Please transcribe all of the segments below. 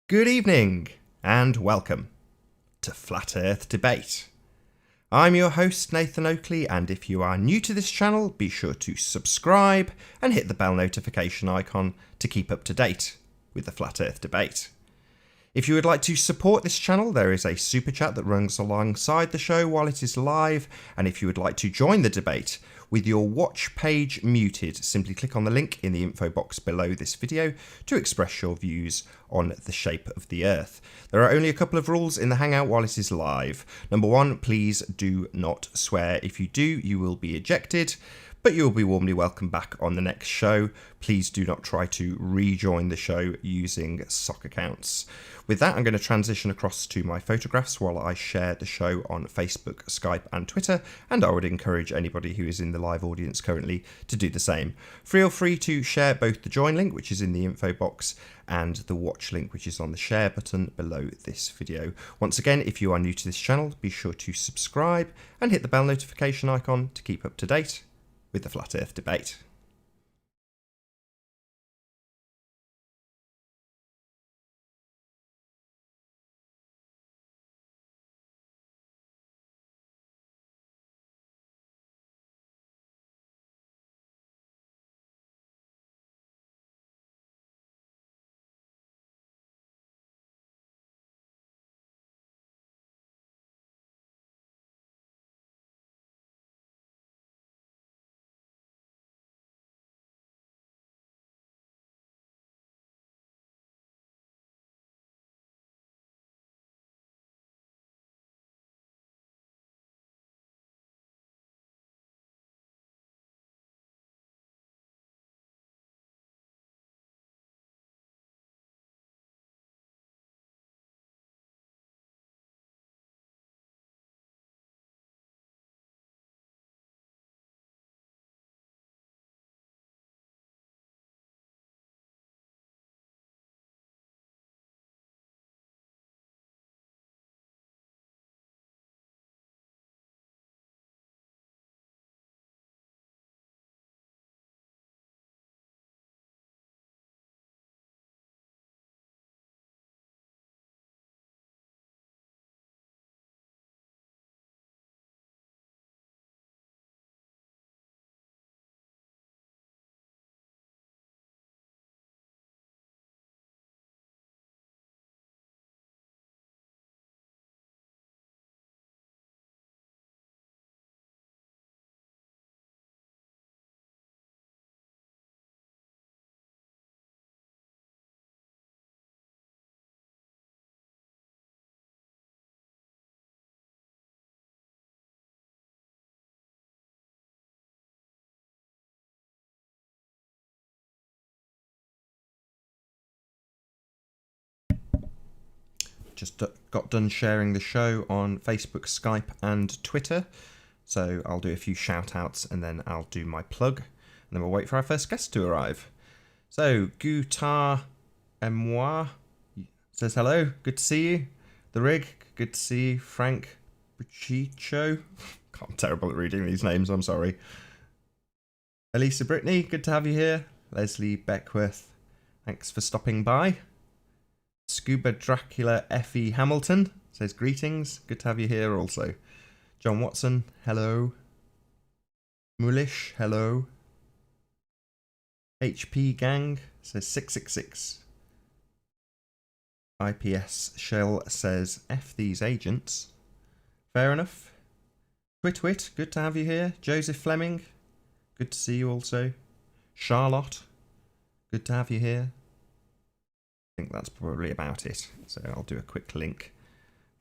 Good evening and welcome to Flat Earth Debate. I'm your host Nathan Oakley, and if you are new to this channel, be sure to subscribe and hit the bell notification icon to keep up to date with the Flat Earth Debate. If you would like to support this channel, there is a super chat that runs alongside the show while it is live, and if you would like to join the debate with your watch page muted, simply click on the link in the info box below this video to express your views on the shape of the Earth. There are only a couple of rules in the Hangout while it is live. Number one, please do not swear. If you do, you will be ejected, but you will be warmly welcome back on the next show. Please do not try to rejoin the show using sock accounts. With that, I'm going to transition across to my photographs while I share the show on Facebook, Skype and Twitter, and I would encourage anybody who is in the live audience currently to do the same. Feel free to share both the join link, which is in the info box, and the watch link, which is on the share button below this video. Once again, if you are new to this channel, be sure to subscribe and hit the bell notification icon to keep up to date with the Flat Earth Debate. Just got done sharing the show on Facebook, Skype and Twitter. So I'll do a few shout outs and then I'll do my plug. And then we'll wait for our first guest to arrive. So, Guitar et moi says hello. Good to see you. The Rig, good to see you. Frank Buccicho. I'm terrible at reading these names, I'm sorry. Elisa Brittany, good to have you here. Leslie Beckworth, thanks for stopping by. Scuba Dracula Effie Hamilton says greetings. Good to have you here also. John Watson, hello. Mulish, hello. HP Gang says 666. IPS Shell says F these agents. Fair enough. Twitwit, good to have you here. Joseph Fleming, good to see you also. Charlotte, good to have you here. I think that's probably about it. So I'll do a quick link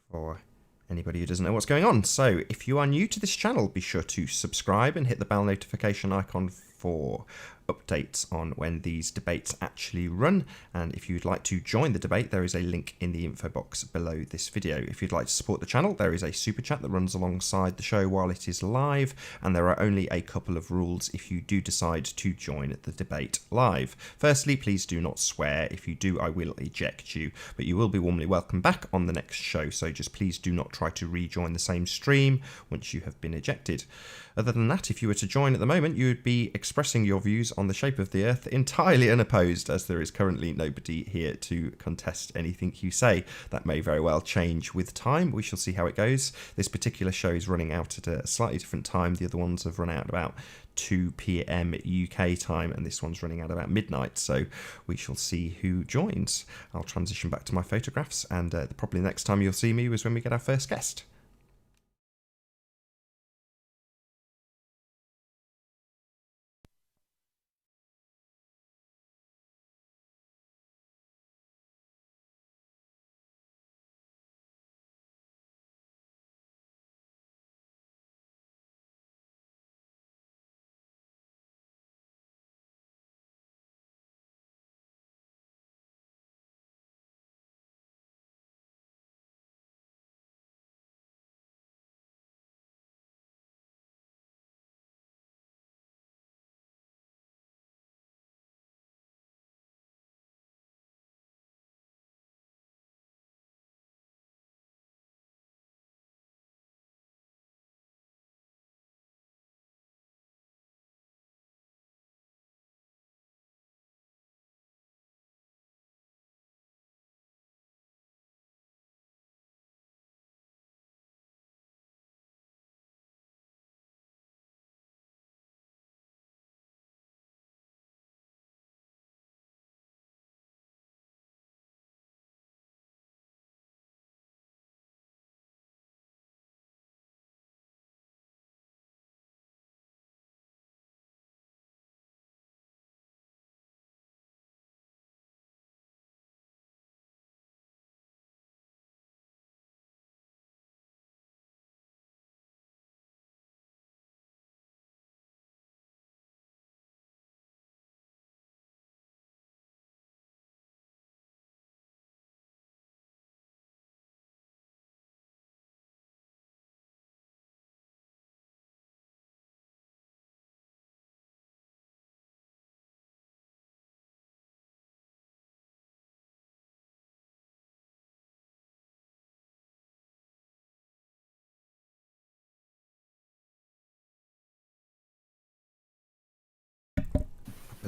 for anybody who doesn't know what's going on. So if you are new to this channel, be sure to subscribe and hit the bell notification icon for updates on when these debates actually run. And if you'd like to join the debate, there is a link in the info box below this video. If you'd like to support the channel, there is a super chat that runs alongside the show while it is live, and there are only a couple of rules if you do decide to join the debate live. Firstly, please do not swear. If you do, I will eject you, but you will be warmly welcome back on the next show, so just please do not try to rejoin the same stream once you have been ejected. Other than that, if you were to join at the moment, you would be expressing your views on the shape of the Earth entirely unopposed, as there is currently nobody here to contest anything you say. That may very well change with time. We shall see how it goes. This particular show is running out at a slightly different time. The other ones have run out about 2 p.m. UK time, and this one's running out about midnight, so we shall see who joins. I'll transition back to my photographs, and probably the next time you'll see me was when we get our first guest.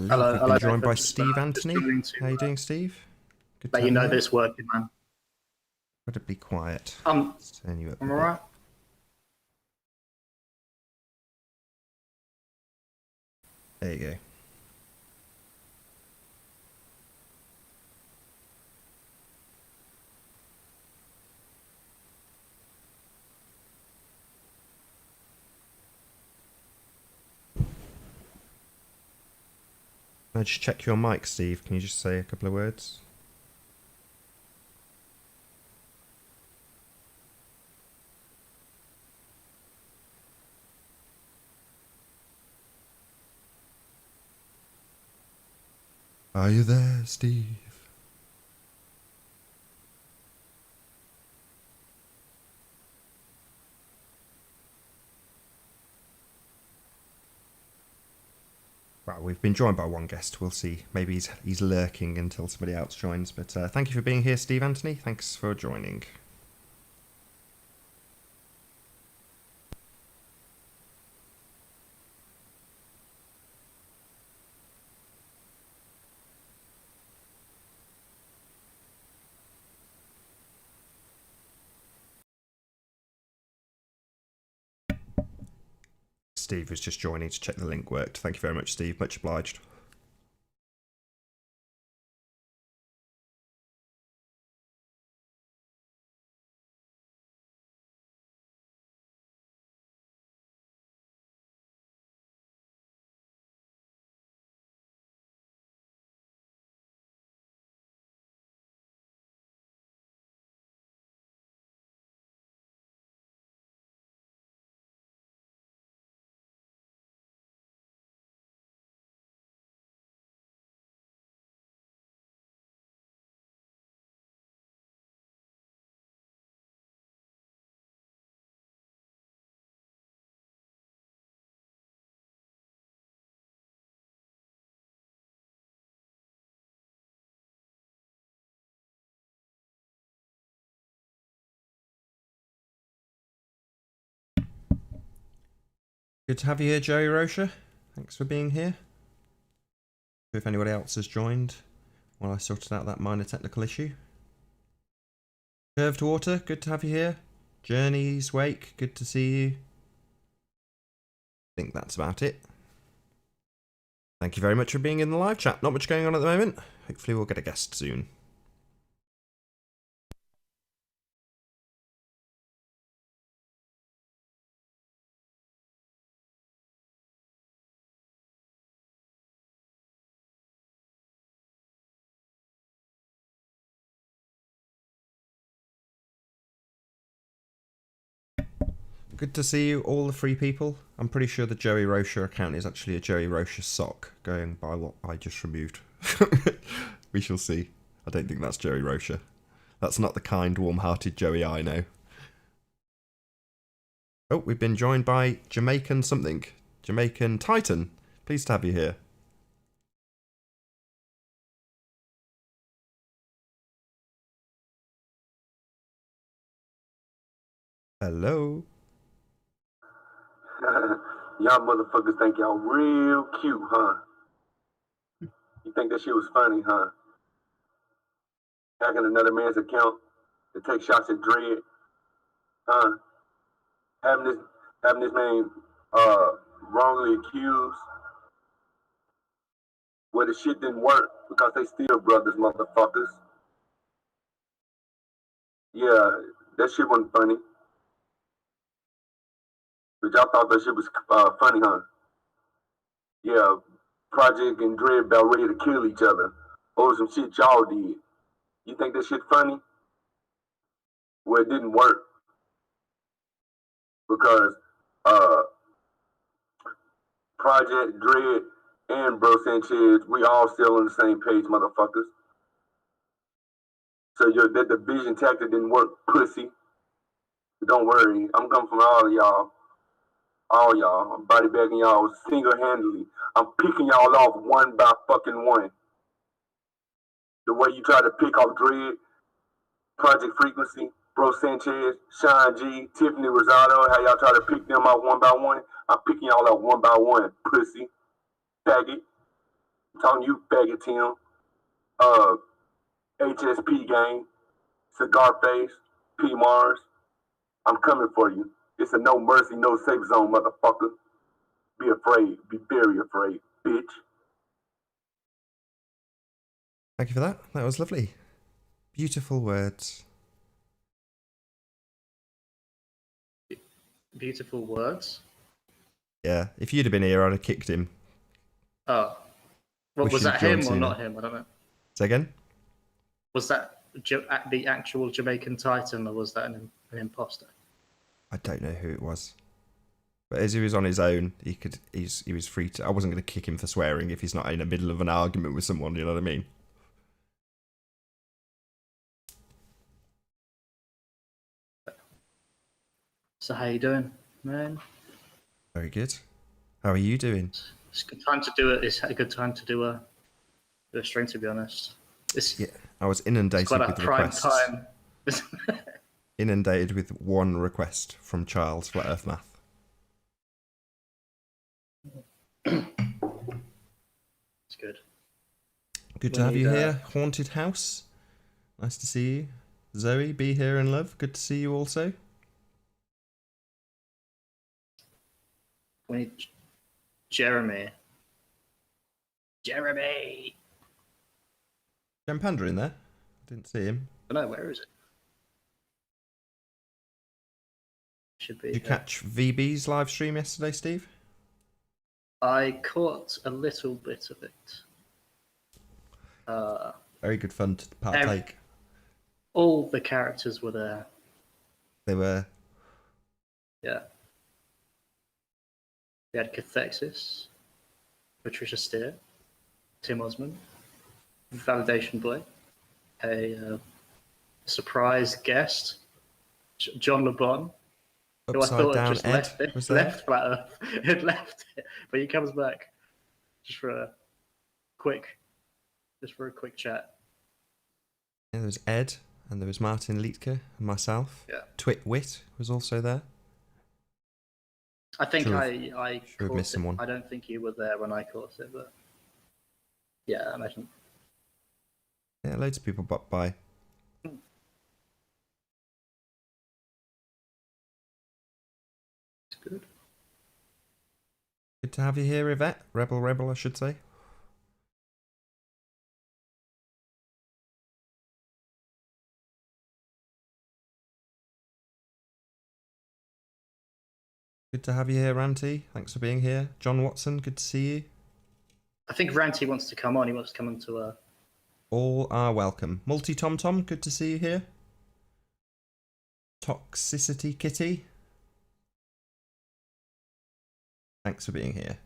Hello, We've hello, been joined by just, Steve just Anthony. joining to, How are you doing, Steve? Good let to you have know you that here. it's working, man. Incredibly quiet. I'm Turn you up a bit. alright. There you go. Can I just check your mic, Steve? Can you just say a couple of words? Are you there, Steve? Well, we've been joined by one guest. We'll see. Maybe he's lurking until somebody else joins. But thank you for being here, Steve Anthony. Thanks for joining. Steve was just joining to check the link worked. Thank you very much, Steve. Much obliged. Good to have you here, Joey Rocha. Thanks for being here. If anybody else has joined while I sorted out that minor technical issue. Curved Water, good to have you here. Journey's Wake, good to see you. I think that's about it. Thank you very much for being in the live chat. Not much going on at the moment. Hopefully we'll get a guest soon. Good to see you, all the free people. I'm pretty sure the Joey Rocha account is actually a Joey Rocha sock, going by what I just removed. We shall see. I don't think that's Joey Rocha. That's not the kind, warm-hearted Joey I know. Oh, we've been joined by Jamaican something. Jamaican Titan. Pleased to have you here. Hello. Y'all motherfuckers think y'all real cute, huh? You think that shit was funny, huh? Hacking another man's account to take shots at Dread, huh? Having this man wrongly accused where the shit didn't work because they still brothers, motherfuckers. Yeah, that shit wasn't funny. But y'all thought that shit was funny, huh? Yeah, Project and Dread about ready to kill each other over some shit y'all did. You think that shit funny? Well, it didn't work because Project Dread and Bro Sanchez, we all still on the same page, motherfuckers. So that division tactic didn't work, pussy. But don't worry, I'm coming from all y'all. All y'all. I'm body bagging y'all single-handedly. I'm picking y'all off one by fucking one. The way you try to pick off Dread, Project Frequency, Bro Sanchez, Sean G, Tiffany Rosado, how y'all try to pick them out one by one. I'm picking y'all out one by one, pussy. Faggot. I'm talking to you, faggot Tim. HSP gang, Cigar Face, P Mars. I'm coming for you. It's a no mercy, no safe zone, motherfucker. Be afraid. Be very afraid, bitch. Thank you for that. That was lovely. Beautiful words. Beautiful words. Yeah, if you'd have been here, I'd have kicked him. Oh. What, Wish was you'd that him joined or sooner. not him? I don't know. Say again? Was that the actual Jamaican Titan or was that an imposter? I don't know who it was. But as he was on his own, he was free to... I wasn't going to kick him for swearing if he's not in the middle of an argument with someone, you know what I mean? So how you doing, man? Very good. How are you doing? It's a good time to do it. It's a good time to do a stream, to be honest. Yeah, I was inundated quite a with prime requests. time. Inundated with one request from Charles Flat Earth Math. It's good. Good to have you here, Haunted House. Nice to see you. Zoe, be here and love. Good to see you also. We need Jeremy. Jeremy! Jen Panda in there? I didn't see him. I don't know, where is it? Should be. Did you catch VB's live stream yesterday, Steve? I caught a little bit of it. Very good fun to partake. All the characters were there. They were. Yeah. We had Cathexis, Patricia Steer, Tim Osmond, Validation Boy, a surprise guest, John LeBon, who I Upside thought Down had just Ed left it, was there. left Flat Earth. It left it, but he comes back just for a quick chat. Yeah, there was Ed, and there was Martin Liedtke, and myself. Yeah. Twit Wit was also there. I think Sure. I Sure, caught missing it. one. I don't think you were there when I caught it, but yeah, I imagine. Yeah, loads of people pop by. It's good. Good to have you here, Yvette. Rebel, I should say. Good to have you here, Ranty. Thanks for being here. John Watson, good to see you. I think Ranty wants to come on. He wants to come into All are welcome. Multi Tom Tom, good to see you here. Toxicity Kitty. Thanks for being here.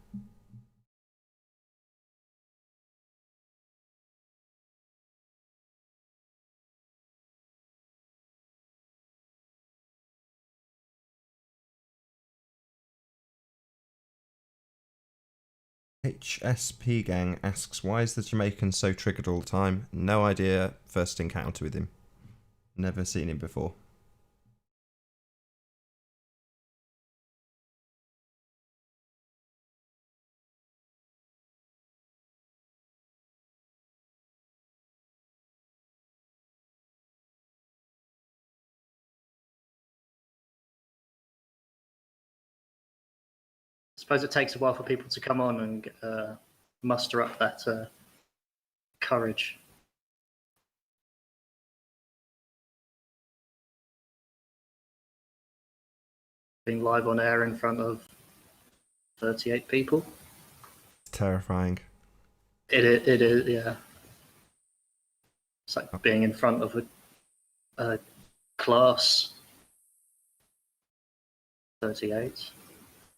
HSP Gang asks, why is the Jamaican so triggered all the time? No idea. First encounter with him. Never seen him before. I suppose it takes a while for people to come on and muster up that courage. Being live on air in front of 38 people. It's terrifying. It is, yeah. It's like being in front of a class 38.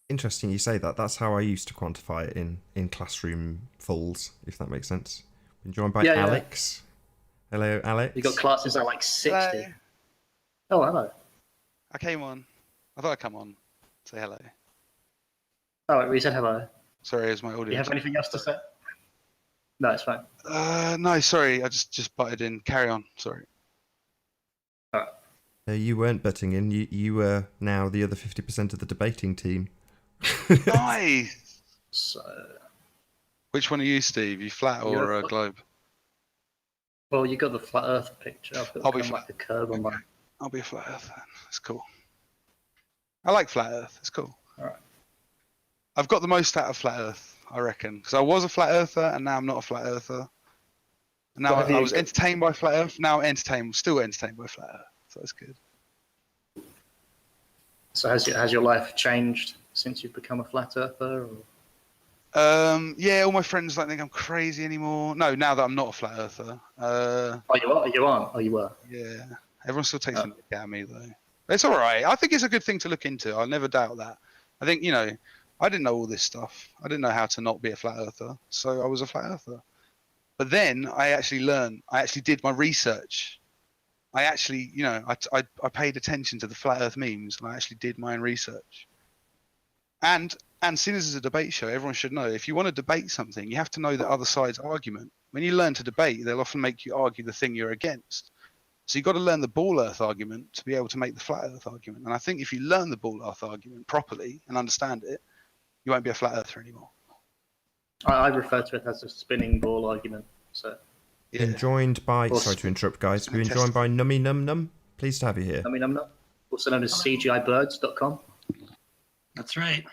Interesting you say that. That's how I used to quantify it in classroom fulls, if that makes sense. Been joined by Yeah, Alex. Yeah. Hello, Alex. You got classes that are like 60. Hello. Oh, hello. I came on. I thought I'd come on. Say hello. Oh, we said hello. Sorry, is my Do you audience? have anything else to say? No, it's fine. No, sorry. I just butted in. Carry on. Sorry. You weren't butting in. You were now the other 50% of the debating team. Nice. So, Which one are you, Steve? You flat or You're- globe? well, you got the flat Earth picture. I've got I'll be kind of like flat. the curve on my. I'll be a flat Earth then. It's cool. I like flat Earth. It's cool. All right. I've got the most out of flat Earth, I reckon, because I was a flat Earther and now I'm not a flat Earther. And now What have I you was got? entertained by flat Earth. Now still entertained by flat Earth. So that's good. So has your life changed since you've become a flat earther? Or? Yeah, all my friends don't think I'm crazy anymore. No, now that I'm not a flat earther. Oh, you are. You aren't. Oh, you were. Yeah, everyone still takes Oh. a look at me though. It's all right. I think it's a good thing to look into. I'll never doubt that. I think I didn't know all this stuff. I didn't know how to not be a flat earther, so I was a flat earther. But then I actually learned. I actually did my research. I actually, I paid attention to the flat Earth memes, and I actually did my own research. And seeing as it's a debate show, everyone should know if you want to debate something, you have to know the other side's argument. When you learn to debate, they'll often make you argue the thing you're against. So you've got to learn the ball Earth argument to be able to make the flat Earth argument. And I think if you learn the ball Earth argument properly and understand it, you won't be a flat Earther anymore. I refer to it as a spinning ball argument. So. Yeah. Been joined by, Or sorry to interrupt guys, spin a been test. joined by Nummy Num Num. Pleased to have you here. I mean, I'm not. Also known as CGIBirds.com. That's right.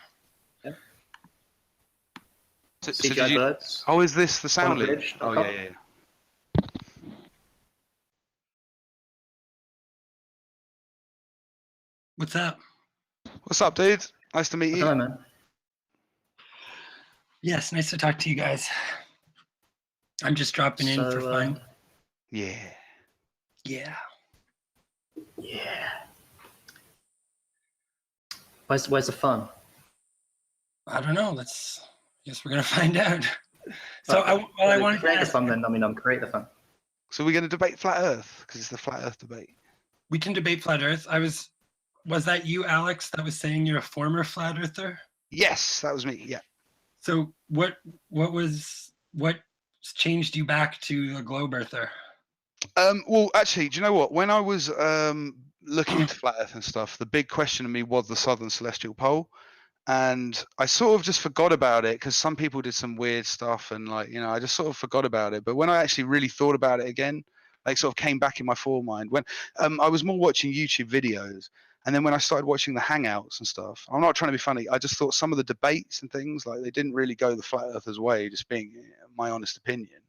So CGI did you, Birds. oh, is this the sound lead? Bridge.com. Oh, yeah. What's up? What's up, dude? Nice to meet you. Hello, man. Yes, nice to talk to you guys. I'm just dropping in for fun. Yeah. Yeah. Yeah. Where's the fun? I don't know. I guess we're gonna find out. So I wanted to create the ask, fun then. I mean, I'm create the fun. So we're going to debate flat Earth because it's the flat Earth debate. we can debate flat Earth. Was that you, Alex, that was saying you're a former flat earther? Yes, that was me. Yeah. So what changed you back to a globe earther? Well, actually, do you know what? When I was looking into flat Earth and stuff, the big question to me was the southern celestial pole. and I sort of just forgot about it because some people did some weird stuff, and like, you know, I just sort of forgot about it. But when I actually really thought about it again, like sort of came back in my foremind when I was more watching YouTube videos, and then when I started watching the Hangouts and stuff, I'm not trying to be funny. I just thought some of the debates and things, like, they didn't really go the flat earthers way, just being my honest opinion.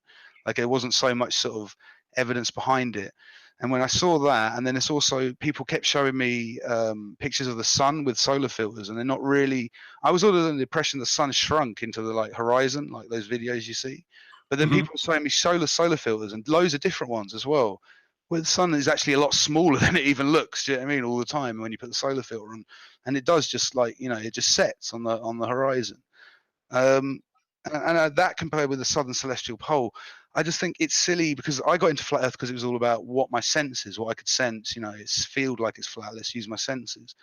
Like, there wasn't so much sort of evidence behind it. And when I saw that, and then it's also, people kept showing me pictures of the sun with solar filters, and they're not really. I was under the impression the sun shrunk into the like horizon, like those videos you see. But then people were showing me solar filters and loads of different ones as well, where the sun is actually a lot smaller than it even looks. Do you know what I mean? All the time when you put the solar filter on, and it does just, like, you know, it just sets on the horizon. And that compared with the southern celestial pole, I just think it's silly, because I got into flat earth because it was all about what my senses, what I could sense. You know, it's feel like it's flat. Let's use my senses.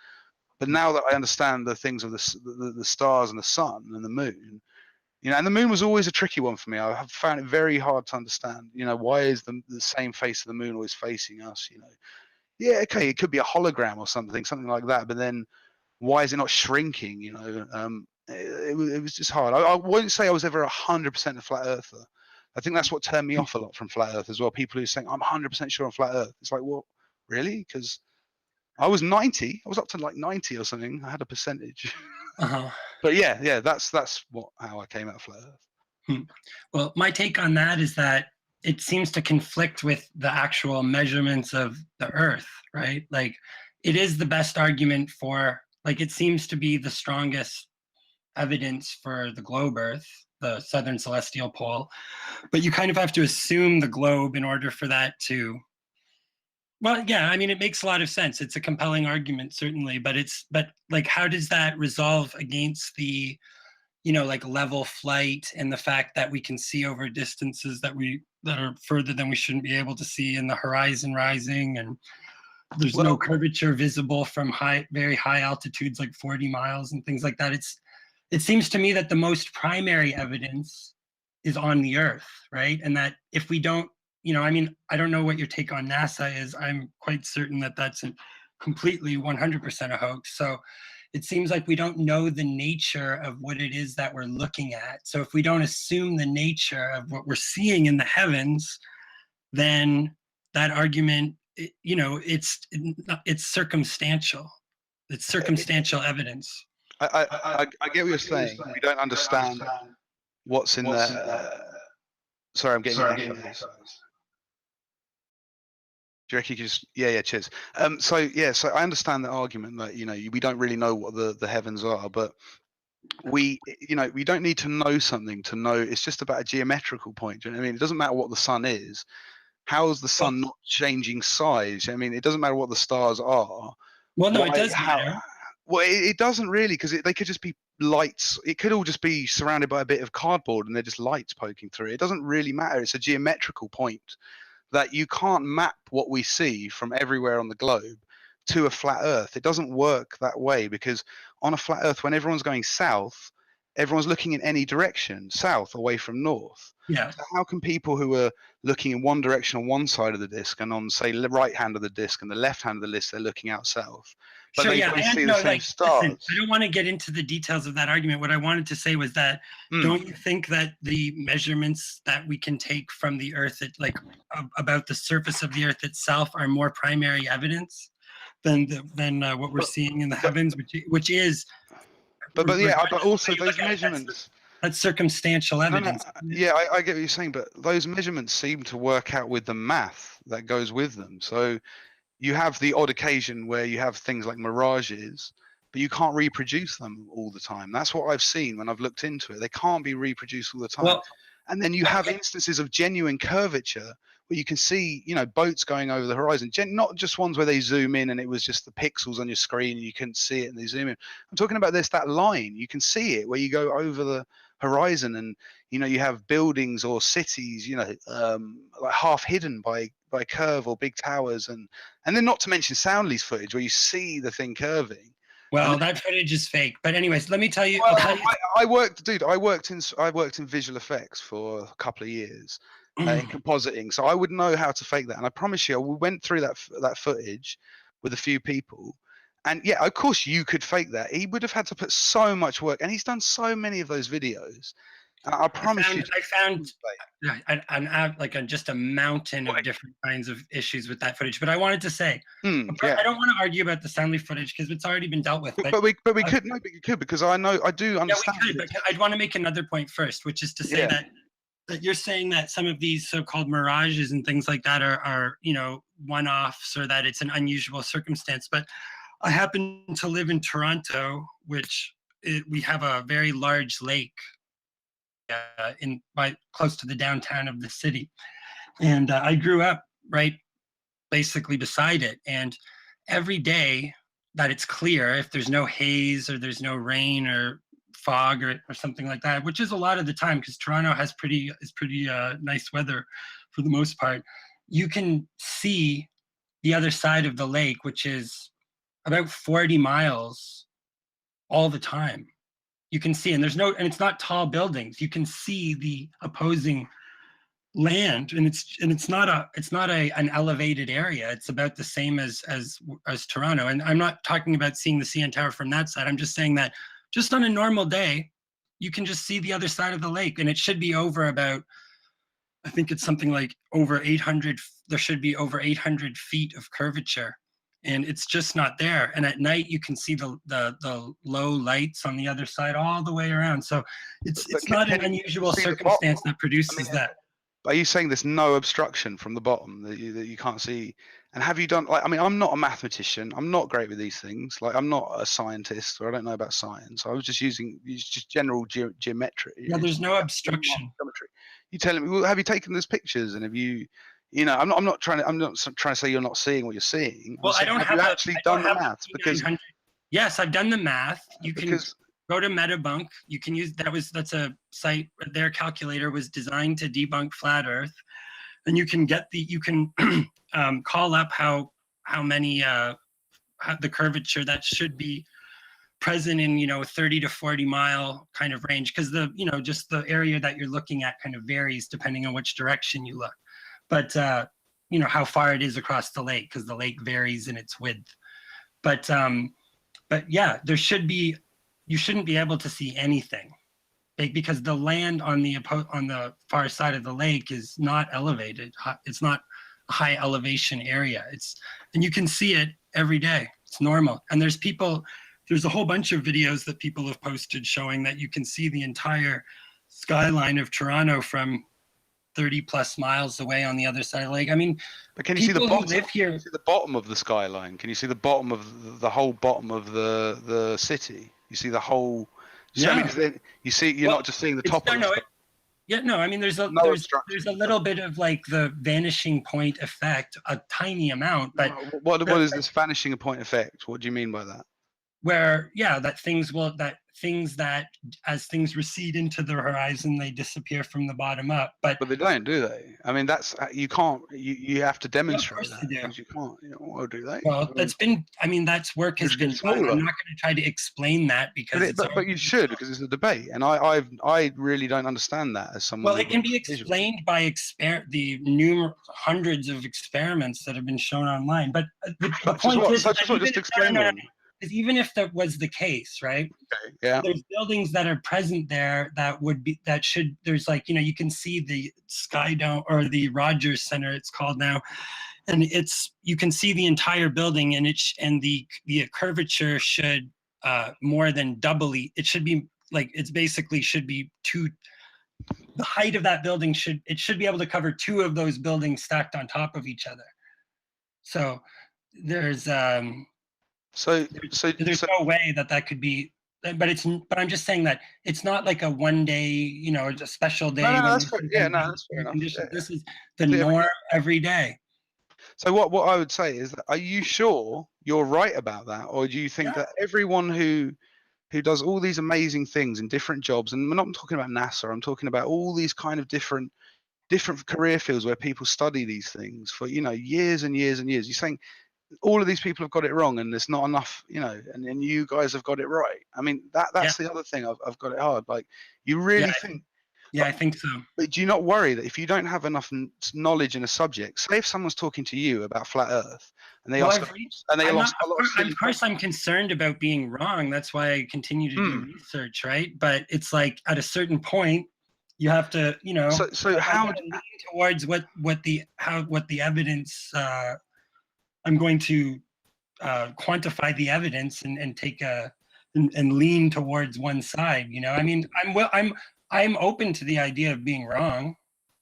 But now that I understand the things of the stars and the sun and the moon, you know, and the moon was always a tricky one for me. I have found it very hard to understand. You know, why is the same face of the moon always facing us? You know, yeah, okay, it could be a hologram or something like that. But then, why is it not shrinking? You know, it was just hard. I won't say I was ever 100% a flat earther. I think that's what turned me off a lot from flat earth as well. People who are saying, I'm 100% sure on flat earth. It's like, well, really? Because I was 90. I was up to like 90 or something. I had a percentage. But yeah, that's how I came out of flat earth. Well, my take on that is that it seems to conflict with the actual measurements of the Earth, right? Like, it is the best argument for, like, it seems to be the strongest evidence for the globe Earth, the southern celestial pole. But you kind of have to assume the globe in order for that to, well, yeah, I mean, it makes a lot of sense. It's a compelling argument, certainly, but like, how does that resolve against the, you know, like, level flight and the fact that we can see over distances that are further than we shouldn't be able to see, in the horizon rising, and there's no curvature visible from very high altitudes like 40 miles and things like that. It seems to me that the most primary evidence is on the Earth, right? And that if we don't, you know, I mean, I don't know what your take on NASA is. I'm quite certain that that's completely 100% a hoax. So it seems like we don't know the nature of what it is that we're looking at. So if we don't assume the nature of what we're seeing in the heavens, then that argument, you know, it's circumstantial. It's circumstantial evidence. I get what you're saying. We don't understand what's in there. Sorry, I'm getting echoes. Do you reckon you could just, yeah, cheers. So I understand the argument that, you know, we don't really know what the heavens are, but we don't need to know something to know. It's just about a geometrical point. Do you know what I mean? It doesn't matter what the sun is. How is the sun not changing size? I mean, it doesn't matter what the stars are. Well, no, it does matter. Well, it doesn't really, because they could just be lights. It could all just be surrounded by a bit of cardboard and they're just lights poking through it. It doesn't really matter. It's a geometrical point that you can't map what we see from everywhere on the globe to a flat earth. It doesn't work that way, because on a flat earth, when everyone's going south, everyone's looking in any direction, south away from north. Yeah. So how can people who are looking in one direction on one side of the disc, and on, say, the right hand of the disc and the left hand of the disc, they're looking out south? But sure, they yeah, see the same stars. Listen, I don't want to get into the details of that argument. What I wanted to say was that, don't you think that the measurements that we can take from the Earth, about the surface of the Earth itself, are more primary evidence than what we're seeing in the heavens, which is. But also those measurements. That's circumstantial evidence. No, yeah, I get what you're saying, but those measurements seem to work out with the math that goes with them. So you have the odd occasion where you have things like mirages, but you can't reproduce them all the time. That's what I've seen when I've looked into it. They can't be reproduced all the time. Well, and then you have instances of genuine curvature where you can see, you know, boats going over the horizon, not just ones where they zoom in and it was just the pixels on your screen and you couldn't see it and they zoom in. I'm talking about that line. You can see it where you go over the horizon, and, you know, you have buildings or cities, you know, like half hidden by curve or big towers, and then not to mention Soundly's footage where you see the thing curving. Well, that footage is fake. But anyways, let me tell you. Well, I worked in visual effects for a couple of years in compositing, so I would know how to fake that. And I promise you, we went through that footage with a few people, And yeah, of course you could fake that. He would have had to put so much work, and he's done so many of those videos. I promise you. I found just a mountain of different kinds of issues with that footage. But I wanted to say, I don't want to argue about the Stanley footage because it's already been dealt with. But we could, no, but you could, because I do understand. Yeah, we could, but I'd want to make another point first, which is to say that you're saying that some of these so-called mirages and things like that are one-offs, or that it's an unusual circumstance. But I happen to live in Toronto, which we have a very large lake close to the downtown of the city, and I grew up right basically beside it. And every day that it's clear, if there's no haze or there's no rain or fog or something like that, which is a lot of the time because Toronto has pretty nice weather for the most part, you can see the other side of the lake, which is about 40 miles all the time. You can see, and it's not tall buildings. You can see the opposing land, and it's not an elevated area. It's about the same as Toronto. And I'm not talking about seeing the CN Tower from that side. I'm just saying that just on a normal day, you can just see the other side of the lake, and it should be over about, I think it's something like over 800. There should be over 800 feet of curvature. And it's just not there. And at night you can see the low lights on the other side all the way around. So it's not an unusual circumstance that produces that. Are you saying there's no obstruction from the bottom that you can't see? And have you done, like, I mean, I'm not a mathematician. I'm not great with these things. Like, I'm not a scientist, or I don't know about science. I was just using general geometry. Yeah, there's no obstruction. You telling me, well, have you taken those pictures, and have you? I'm not trying to say you're not seeing what you're seeing. Well, I don't have actually done the math, because yes, I've done the math. You can go to Metabunk. You can use that's a site. Their calculator was designed to debunk flat Earth, and you can call up how many the curvature that should be present in 30 to 40 mile kind of range, because just the area that you're looking at kind of varies depending on which direction you look. But how far it is across the lake, because the lake varies in its width. But yeah, you shouldn't be able to see anything, because the land on the far side of the lake is not elevated. It's not a high elevation area. And you can see it every day. It's normal. And there's a whole bunch of videos that people have posted showing that you can see the entire skyline of Toronto from 30 plus miles away on the other side of the lake. I mean, but can you see the bottom? Live here, can you see the bottom of the skyline? Can you see the bottom of the whole bottom of the city? You see the whole. Yeah. Because then you see, you're not just seeing the top. I mean, there's a little bit of like the vanishing point effect, a tiny amount. But what is this vanishing point effect? What do you mean by that? Where as things recede into the horizon, they disappear from the bottom up. But they don't, do they? I mean, that's you can't. You have to demonstrate that. You can't. Or do they? Well, that's work has been done. I'm not going to try to explain that because. But you should, because it's a debate, and I really don't understand that as someone. Well, it can be explained by the numerous hundreds of experiments that have been shown online. But the point is, just explain them. Because even if that was the case, right? Okay, yeah. There's buildings that are present there there's like, you can see the Sky Dome, or the Rogers Center, it's called now. And you can see the entire building, and the curvature should more than double. It should be like, it's basically should be the height of that building should be able to cover two of those buildings stacked on top of each other. So there's there's no way that could be, but I'm just saying that it's not like a one day, a special day. No, that's fair. Yeah, no, that's fair enough. Yeah. This is the norm every day. So what I would say is that, are you sure you're right about that, or do you think that everyone who does all these amazing things in different jobs, and I'm not talking about NASA, I'm talking about all these kind of different career fields where people study these things for years and years and years, you're saying all of these people have got it wrong, and there's not enough, and you guys have got it right? I mean, that's the other thing. I've got it hard. Like, you really think, Yeah, I think so. But do you not worry that if you don't have enough knowledge in a subject, say if someone's talking to you about flat Earth and they Well, ask, and they I'm ask not, a lot of silly of course, I'm concerned about being wrong. That's why I continue to do research, right? But it's like at a certain point, you have to, you know. So how I'm lean towards what the evidence? I'm going to quantify the evidence and take and lean towards one side. You know, I mean, I'm open to the idea of being wrong.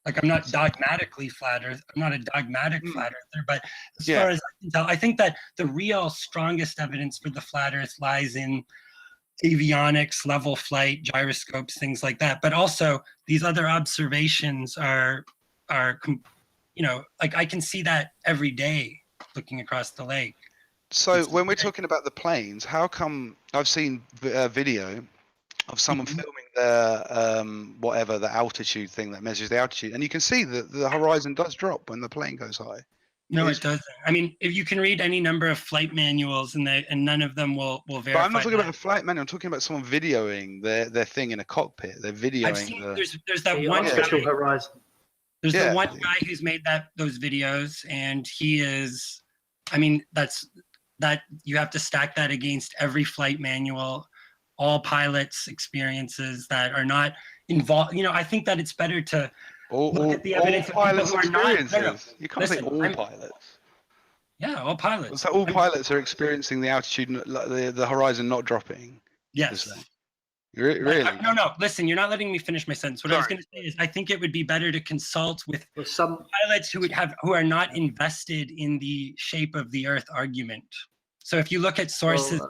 Like I'm not dogmatically flat earth. I'm not a dogmatic flat earther, but as far as I can tell, I think that the real strongest evidence for the flat earth lies in avionics, level flight, gyroscopes, things like that. But also these other observations are, you know, like I can see that every day looking across the lake. So when we're talking about the planes, how come I've seen a video of someone filming the whatever the altitude thing that measures the altitude, and you can see that the horizon does drop when the plane goes high. No, it doesn't. I mean, if you can read any number of flight manuals, and none of them will verify. But I'm not talking about a flight manual. I'm talking about someone videoing their thing in a cockpit. They're videoing. I've seen there's that one artificial horizon. There's the one guy who's made those videos, and he is. I mean, that you have to stack that against every flight manual, all pilots' experiences that are not involved. You know, I think that it's better to look at the evidence all of people pilots' who are not. No, You can't say all pilots. Yeah, all pilots. So all pilots are experiencing the altitude, the horizon not dropping. Yes. Really? No. Listen, you're not letting me finish my sentence. What I was going to say is, I think it would be better to consult with some pilots who are not invested in the shape of the Earth argument. So if you look at sources,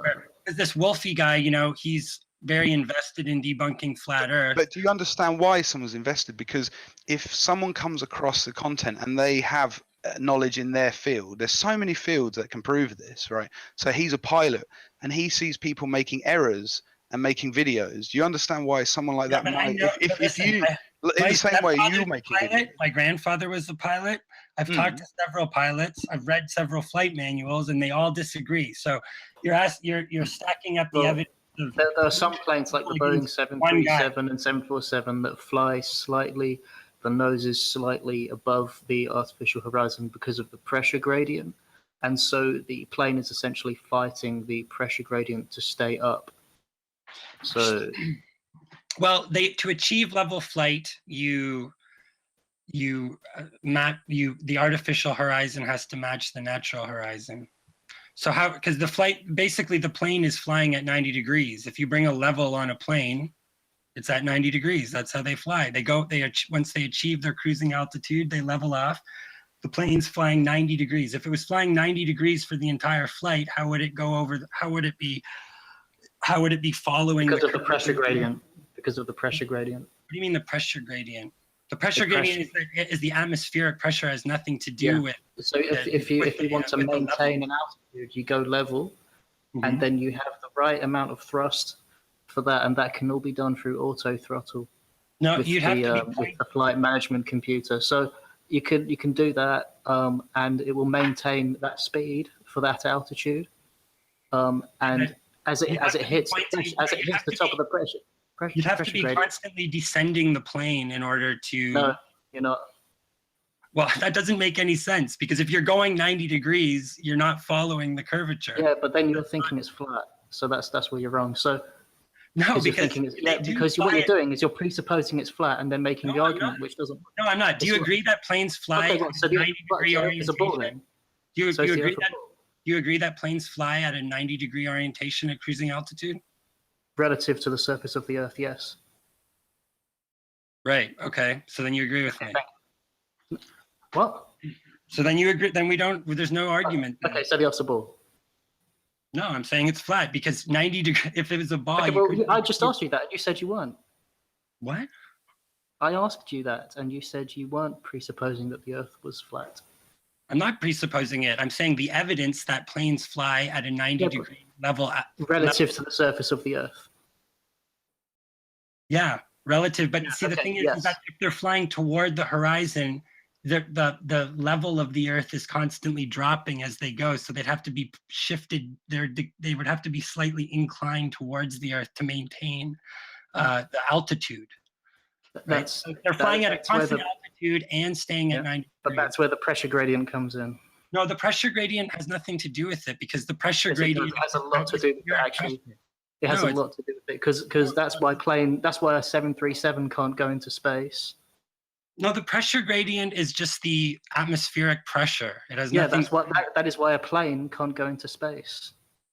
because this Wolfie guy, you know, he's very invested in debunking flat Earth. But do you understand why someone's invested? Because if someone comes across the content and they have knowledge in their field, there's so many fields that can prove this, right? So he's a pilot and he sees people making errors and making videos. Do you understand why someone like that might, if you, in the same way you make it? My grandfather was a pilot. I've talked to several pilots. I've read several flight manuals, and they all disagree. So you're stacking up the evidence. There are some planes like the Boeing 737 and 747 that fly slightly, the nose is slightly above the artificial horizon because of the pressure gradient. And so the plane is essentially fighting the pressure gradient to stay up. So, well, to achieve level flight, the artificial horizon has to match the natural horizon. So because the plane is flying at 90 degrees. If you bring a level on a plane, it's at 90 degrees. That's how they fly. Once they achieve their cruising altitude, they level off. The plane's flying 90 degrees. If it was flying 90 degrees for the entire flight, how would it go over? How would it be following? Because of the pressure gradient. Because of the pressure gradient. What do you mean the pressure gradient? The pressure gradient is the atmospheric pressure, has nothing to do with. So if you want to maintain an altitude, you go level, and then you have the right amount of thrust for that, and that can all be done through auto throttle. No, with you'd have to be with the flight management computer. So you can do that, and it will maintain that speed for that altitude, and as it hits the top of the pressure. You'd have to be constantly descending the plane in order to. No, you're not. Well, that doesn't make any sense, because if you're going 90 degrees, you're not following the curvature. Yeah, but then you're thinking it's flat, so that's where you're wrong. So no, because what you're doing is you're presupposing it's flat and then making the argument, which doesn't. No, I'm not. Do you agree that planes fly at a 90-degree orientation? Do you agree that planes fly at a 90-degree orientation at cruising altitude? Relative to the surface of the Earth, yes. Right. Okay. So then you agree with me. What? So then you agree. Then we don't. There's no argument. Okay. So the Earth's a ball. No, I'm saying it's flat because 90 degrees. If it was a ball, okay, I just asked you that, and you said you weren't. What? I asked you that, and you said you weren't presupposing that the Earth was flat. I'm not presupposing it. I'm saying the evidence that planes fly at a 90-degree level. Relative to the surface of the Earth. Yeah, relative. But see, the thing is that if they're flying toward the horizon, the level of the Earth is constantly dropping as they go. So they'd have to be shifted. They would have to be slightly inclined towards the Earth to maintain the altitude. Right? So they're flying at a constant altitude and staying at 90 degrees. But that's where the pressure gradient comes in. No, the pressure gradient has nothing to do with it, because the pressure gradient has a lot to do with it, actually. It has a lot to do with it, because that's why a 737 can't go into space. No, the pressure gradient is just the atmospheric pressure. It has nothing. That is why a plane can't go into space.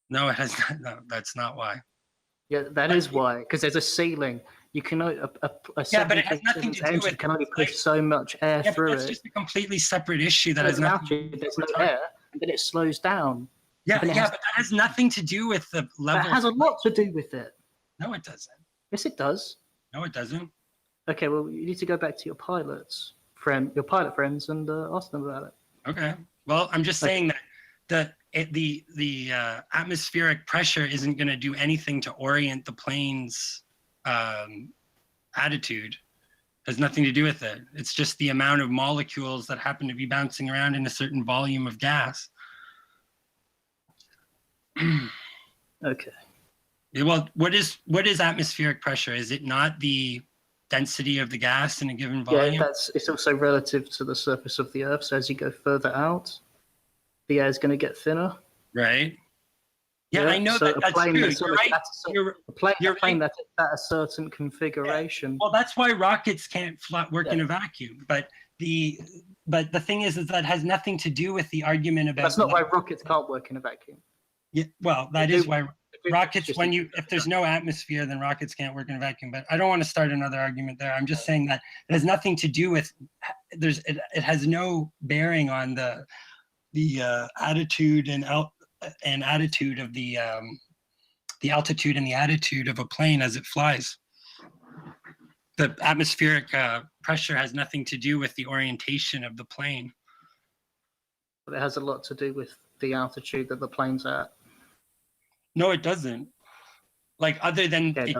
No, it has not. No, that's not why. Yeah, that is why, because there's a ceiling. You can but it has nothing to do with. Can only push so much air through it. It's just a completely separate issue that has nothing. There's no air, and then it slows down. Yeah, but that has nothing to do with the level. That has a lot to do with it. No, it doesn't. Yes, it does. No, it doesn't. Okay, well, you need to go back to your pilot friends, and ask them about it. Okay. Well, I'm just saying that the atmospheric pressure isn't going to do anything to orient the plane's attitude. It has nothing to do with it. It's just the amount of molecules that happen to be bouncing around in a certain volume of gas. Okay. Well, what is atmospheric pressure? Is it not the density of the gas in a given volume? Yeah, it's also relative to the surface of the Earth. So as you go further out, the air is going to get thinner. Right. Yeah, I know so that's true. You're right. Plane that's at a certain configuration. Yeah. Well, that's why rockets can't work in a vacuum. But the thing is that has nothing to do with the argument about. That's not why rockets can't work in a vacuum. Yeah, well, that is why rockets, if there's no atmosphere, then rockets can't work in a vacuum. But I don't want to start another argument there. I'm just saying that it has nothing to do with. It has no bearing on the attitude and attitude of the altitude and the attitude of a plane as it flies. The atmospheric pressure has nothing to do with the orientation of the plane. But it has a lot to do with the altitude that the plane's at. No, it doesn't. Like, other than it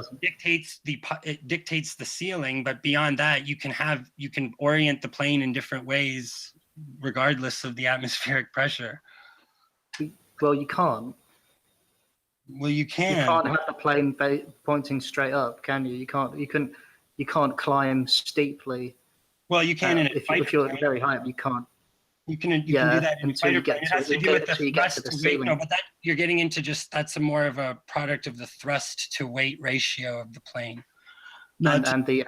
dictates the ceiling, but beyond that, you can orient the plane in different ways regardless of the atmospheric pressure. Well, you can't. Well, you can. You can't have the plane pointing straight up, can you? You can't climb steeply. Well, you can in a fighter if you're plane. very high up, you can't. You can do that in a fighter plane. It has to do with the thrust to weight. No, but that you're getting into that's more of a product of the thrust to weight ratio of the plane. And the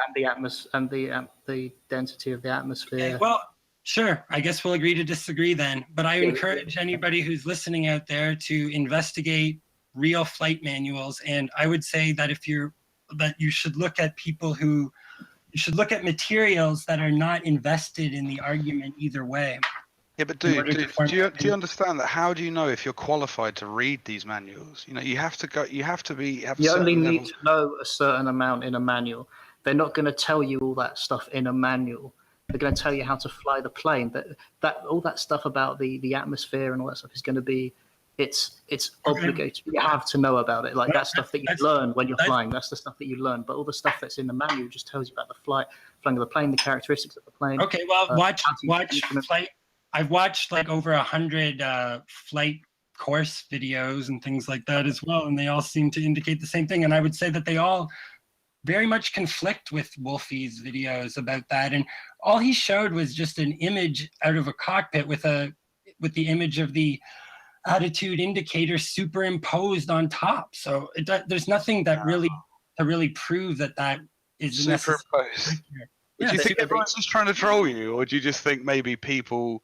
density of the atmosphere. Okay, well, sure. I guess we'll agree to disagree then. But I encourage anybody who's listening out there to investigate real flight manuals. And I would say that you should look at you should look at materials that are not invested in the argument either way. Yeah, but do you understand that? How do you know if you're qualified to read these manuals? You know, you have to You only need to know a certain amount in a manual. They're not going to tell you all that stuff in a manual. They're going to tell you how to fly the plane. That all that stuff about the atmosphere and all that stuff is going to be, it's obligatory. You have to know about it. Like that stuff that you learn when you're flying. That's the stuff that you learn. But all the stuff that's in the manual just tells you about the flying of the plane, the characteristics of the plane. Okay, well, watch flight. I've watched like over 100 flight course videos and things like that as well, and they all seem to indicate the same thing. And I would say that they all very much conflict with Wolfie's videos about that. And all he showed was just an image out of a cockpit with the image of the attitude indicator superimposed on top. So there's nothing that really prove that is superimposed. Do you think everyone's just trying to troll you, or do you just think maybe people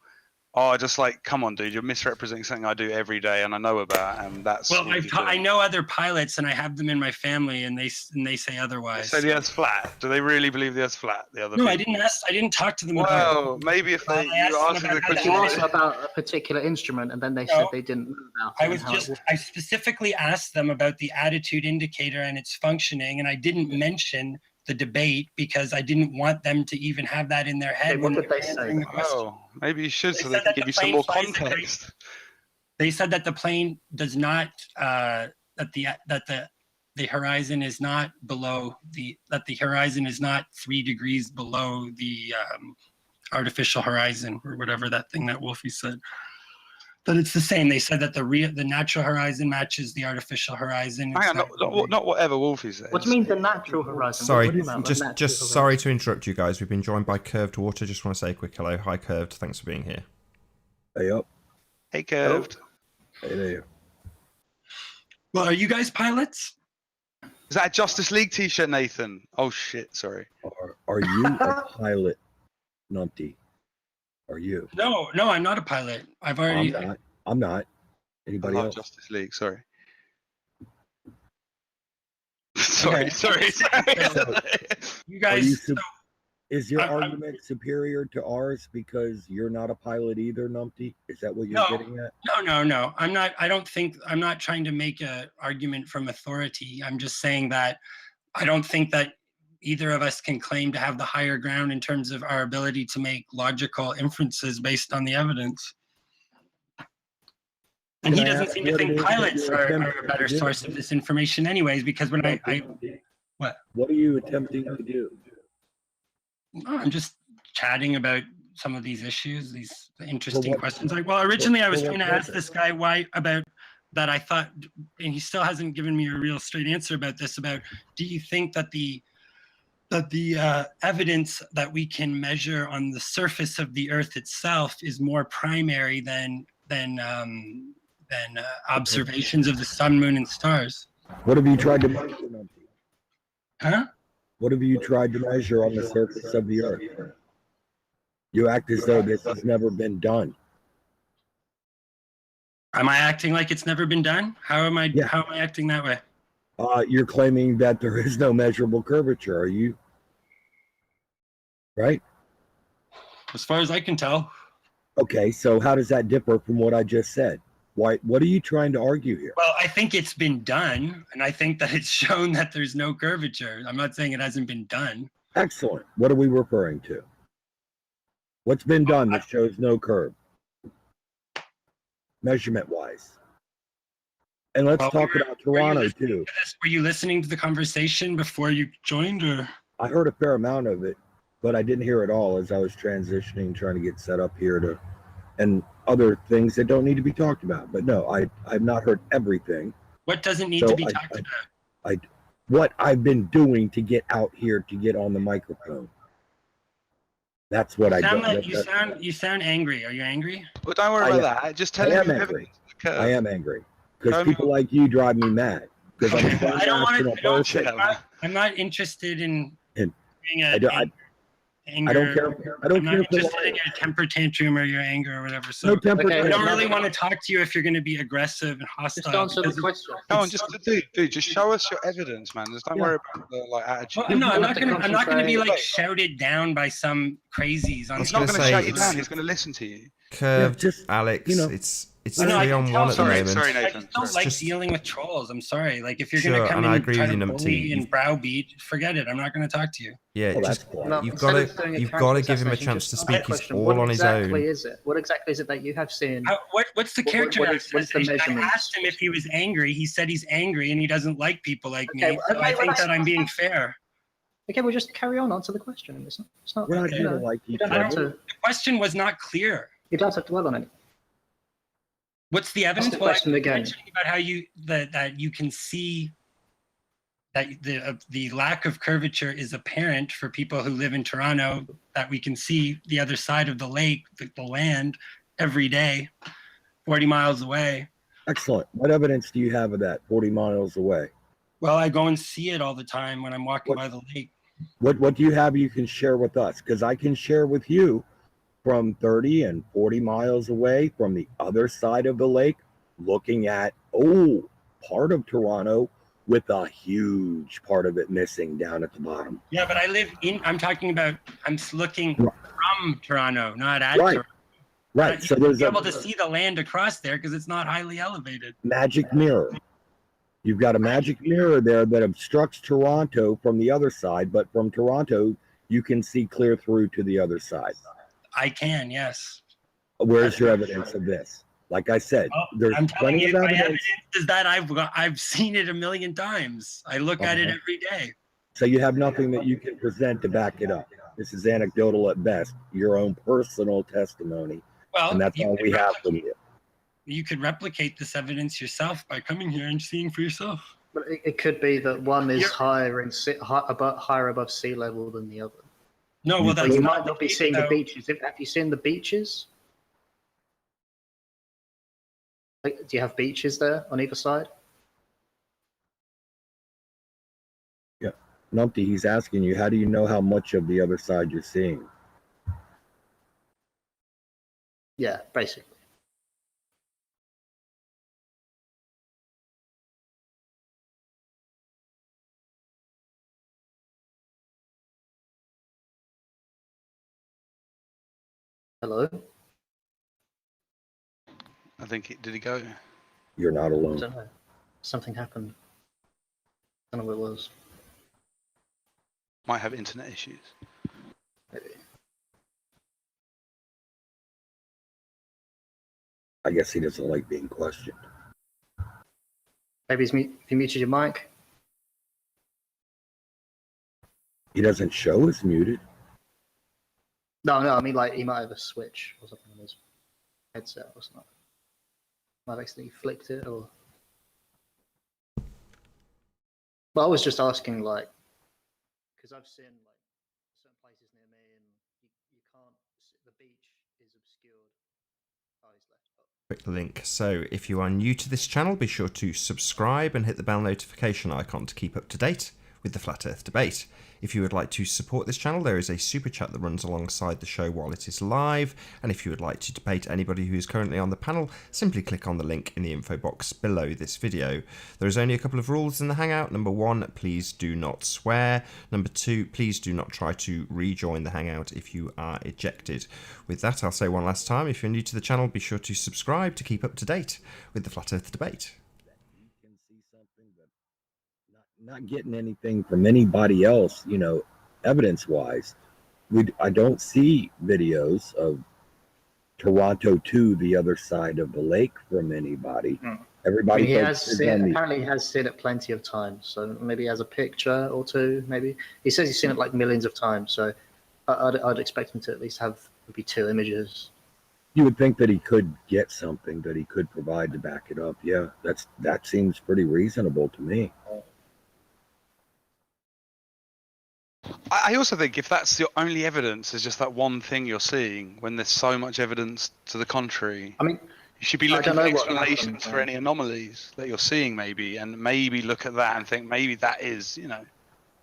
are just like, come on, dude, you're misrepresenting something I do every day and I know about, and that's. Well, I know other pilots, and I have them in my family, and they say otherwise. They say the Earth's flat. Do they really believe the Earth's flat? The other. No, people? I didn't talk to them about. Well, maybe if you asked them the question. You asked about a particular instrument, and then they said they didn't know about it. I specifically asked them about the attitude indicator and its functioning, and I didn't mention the debate because I didn't want them to even have that in their head. What did they say? Oh, maybe you should, so they can give you some more context. They said that the plane does not that the horizon is not the horizon is not 3 degrees below the artificial horizon, or whatever that thing that Wolfie said. But it's the same. They said that the natural horizon matches the artificial horizon. Hang on, not whatever Wolfie says. What do you mean the natural horizon? Sorry, What are you talking about, the natural just horizon? sorry to interrupt you guys. We've been joined by Curved Water. Just want to say a quick hello. Hi, Curved. Thanks for being here. Hey up. Hey, Curved. Hey there. Well, are you guys pilots? Is that a Justice League t-shirt, Nathan? Oh, shit, sorry. Are you a pilot, Numpty? Are you? No, I'm not a pilot. I've already. I'm not. I Anybody love else? Justice League, sorry. sorry. You guys. Is your argument superior to ours because you're not a pilot either, Numpty? Is that what you're getting at? No. I'm not. I'm not trying to make an argument from authority. I'm just saying that I don't think that either of us can claim to have the higher ground in terms of our ability to make logical inferences based on the evidence. And he doesn't seem to think pilots are a better source of this information anyways, because when What are you attempting to do? I'm just chatting about some of these issues, these interesting questions. Originally I was trying to ask this guy why about that. I thought, and he still hasn't given me a real straight answer about this, about do you think that the evidence that we can measure on the surface of the Earth itself is more primary than observations of the sun, moon, and stars? What have you tried to measure, Numpty? Huh? What have you tried to measure on the surface of the Earth? You act as though this has never been done. Am I acting like it's never been done? How am I acting that way? You're claiming that there is no measurable curvature, are you? Right? As far as I can tell. Okay, so how does that differ from what I just said? What are you trying to argue here? Well, I think it's been done, and I think that it's shown that there's no curvature. I'm not saying it hasn't been done. Excellent. What are we referring to? What's been done that shows no curve, measurement-wise? And let's talk about Toronto, too. Were you listening to the conversation before you joined, or? I heard a fair amount of it, but I didn't hear it all as I was transitioning, trying to get set up here and other things that don't need to be talked about. But no, I've not heard everything. What doesn't need to be talked about? What I've been doing to get out here to get on the microphone. That's what You sound angry. Are you angry? Well, don't worry about that. Just tell him angry. I am angry because people like you drive me mad. Because I'm not interested in being anger. I don't care. I don't I'm care. not interested in your temper tantrum or your anger or whatever. So no temper. I don't really want to talk to you if you're going to be aggressive and hostile. Just answer the question. Come on, dude, just show us your evidence, man. Just don't worry about the attitude. Well, no, I'm not going to be shouted down by some crazies. He's not going to shout you down. He's going to listen to you. Curved, Alex. It's 3-on-1 at the moment. Sorry, Nathan. I don't like dealing with trolls. I'm sorry. If you're going to come in and try to bully and browbeat, forget it. I'm not going to talk to you. Yeah, you've got to give him a chance to speak. He's all on his own. What exactly is it that you have seen? What's the character? What's the measurement? I asked him if he was angry. He said he's angry and he doesn't like people like me. So I think that I'm being fair. Okay, we'll just carry on. Answer the question. It's not. We're not going to like each other. The question was not clear. You don't have to dwell on it. What's the evidence? The question again. Mentioning about how that you can see that the lack of curvature is apparent for people who live in Toronto, that we can see the other side of the lake, the land, every day, 40 miles away. Excellent. What evidence do you have of that 40 miles away? Well, I go and see it all the time when I'm walking by the lake. What do you have you can share with us? Because I can share with you from 30 and 40 miles away from the other side of the lake, looking at, part of Toronto with a huge part of it missing down at the bottom. Yeah, but I'm looking from Toronto, not at Toronto. Right. So there's able to see the land across there because it's not highly elevated. Magic mirror. You've got a magic mirror there that obstructs Toronto from the other side, but from Toronto, you can see clear through to the other side. I can, yes. Where's your evidence of this? Like I said, there's plenty of evidence. My evidence is that I've seen it a million times. I look at it every day. So you have nothing that you can present to back it up. This is anecdotal at best, your own personal testimony. Well, and that's all we have from you. you could replicate this evidence yourself by coming here and seeing for yourself. But it could be that one is higher above sea level than the other. No, well, that's you not might not be seeing the beaches. Have you seen the beaches? Like, do you have beaches there on either side? Yeah. Numpty, he's asking you, how do you know how much of the other side you're seeing? Yeah, basically. Hello? I think did he go? You're not I alone. don't know. Something happened. I don't know what it was. Might have internet issues. Maybe. I guess he doesn't like being questioned. Maybe he muted your mic. He doesn't show as muted. No, I mean, like, he might have a switch or something on his headset or something. Might have accidentally flicked it or... But I was just asking, like, because I've seen, like, certain places near me and you can't... The beach is obscured. Oh, he's left. Oh. Quick link. So if you are new to this channel, be sure to subscribe and hit the bell notification icon to keep up to date with the Flat Earth debate. If you would like to support this channel, there is a super chat that runs alongside the show while it is live, and if you would like to debate anybody who is currently on the panel, simply click on the link in the info box below this video. There is only a couple of rules in the Hangout. Number 1, please do not swear. Number 2, please do not try to rejoin the Hangout if you are ejected. With that, I'll say one last time, if you're new to the channel, be sure to subscribe to keep up to date with the Flat Earth debate. Not getting anything from anybody else, you know, evidence-wise. I don't see videos of Toronto to the other side of the lake from anybody. Everybody apparently he has seen it plenty of times, so maybe he has a picture or two, maybe. He says he's seen it like millions of times, so I'd expect him to at least have maybe 2 images. You would think that he could get something that he could provide to back it up. Yeah, that seems pretty reasonable to me. I also think if that's your only evidence is just that one thing you're seeing, when there's so much evidence to the contrary, I mean, you should be looking for explanations for any anomalies that you're seeing, maybe, and maybe look at that and think maybe that is, you know,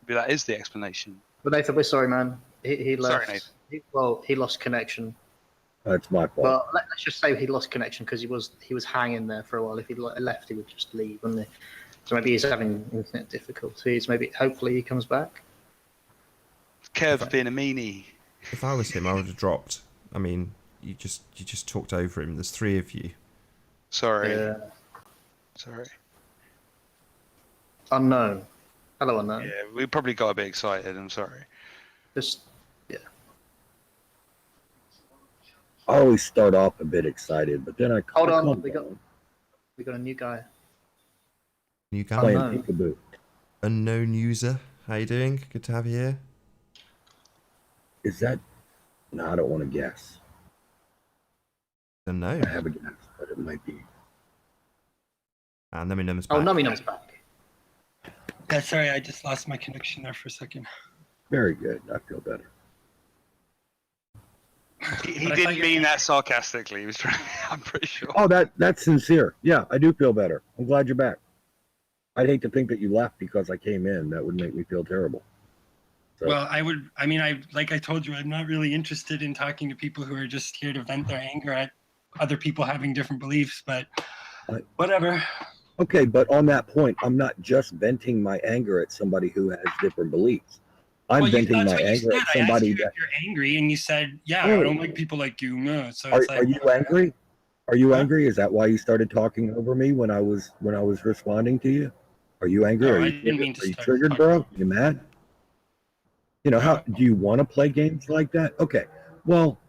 maybe that is the explanation. But Nathan, we're sorry, man. He left. Sorry, Nathan. He lost connection. That's my fault. Well, let's just say he lost connection because he was hanging there for a while. If he left, he would just leave, wouldn't he? So maybe he's having internet difficulties. Maybe, hopefully, he comes back. Kev's being a meanie. If I was him, I would have dropped. I mean, you just talked over him. There's 3 of you. Sorry. Yeah. Sorry. Unknown. Hello, Unknown. Yeah, we probably got a bit excited. I'm sorry. Yeah. I always start off a bit excited, but then I hold on. We got a new guy. New guy. Playing peekaboo. Unknown user. How you doing? Good to have you here. Is that? No, I don't want to guess. Don't know. I have a guess, but it might be. Nummy Num's back. Oh, Nummy Num's back. Yeah, sorry, I just lost my connection there for a second. Very good. I feel better. He didn't mean that sarcastically. He was trying. I'm pretty sure. Oh, that's sincere. Yeah, I do feel better. I'm glad you're back. I'd hate to think that you left because I came in. That would make me feel terrible. So. Well, like I told you, I'm not really interested in talking to people who are just here to vent their anger at other people having different beliefs, but whatever. Okay, but on that point, I'm not just venting my anger at somebody who has different beliefs. I'm venting my anger at somebody if you're angry, and you said, "Yeah, I don't like people like you." No, so are you angry? Are you angry? Is that why you started talking over me when I was responding to you? Are you angry? No, are you triggered, bro? You mad? You know, how do you want to play games like that? Okay, well,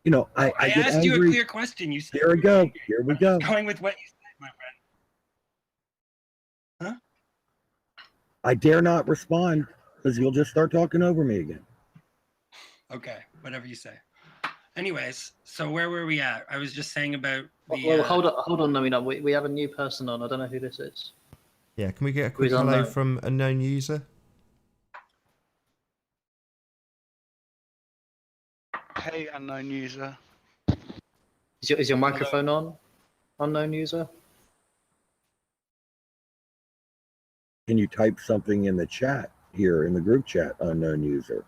you know, I get asked angry. You a clear question. You said, Here we go. Here we go. Going with what you said, my friend. Huh? I dare not respond because you'll just start talking over me again. Okay, whatever you say. Anyways, so where were we at? I was just saying about Well, hold on, no, we have a new person on. I don't know who this is. Yeah, can we get a quick Who's hello unknown? from unknown user? Hey, unknown user. Is your microphone on, unknown user? Can you type something in the chat here in the group chat, unknown user?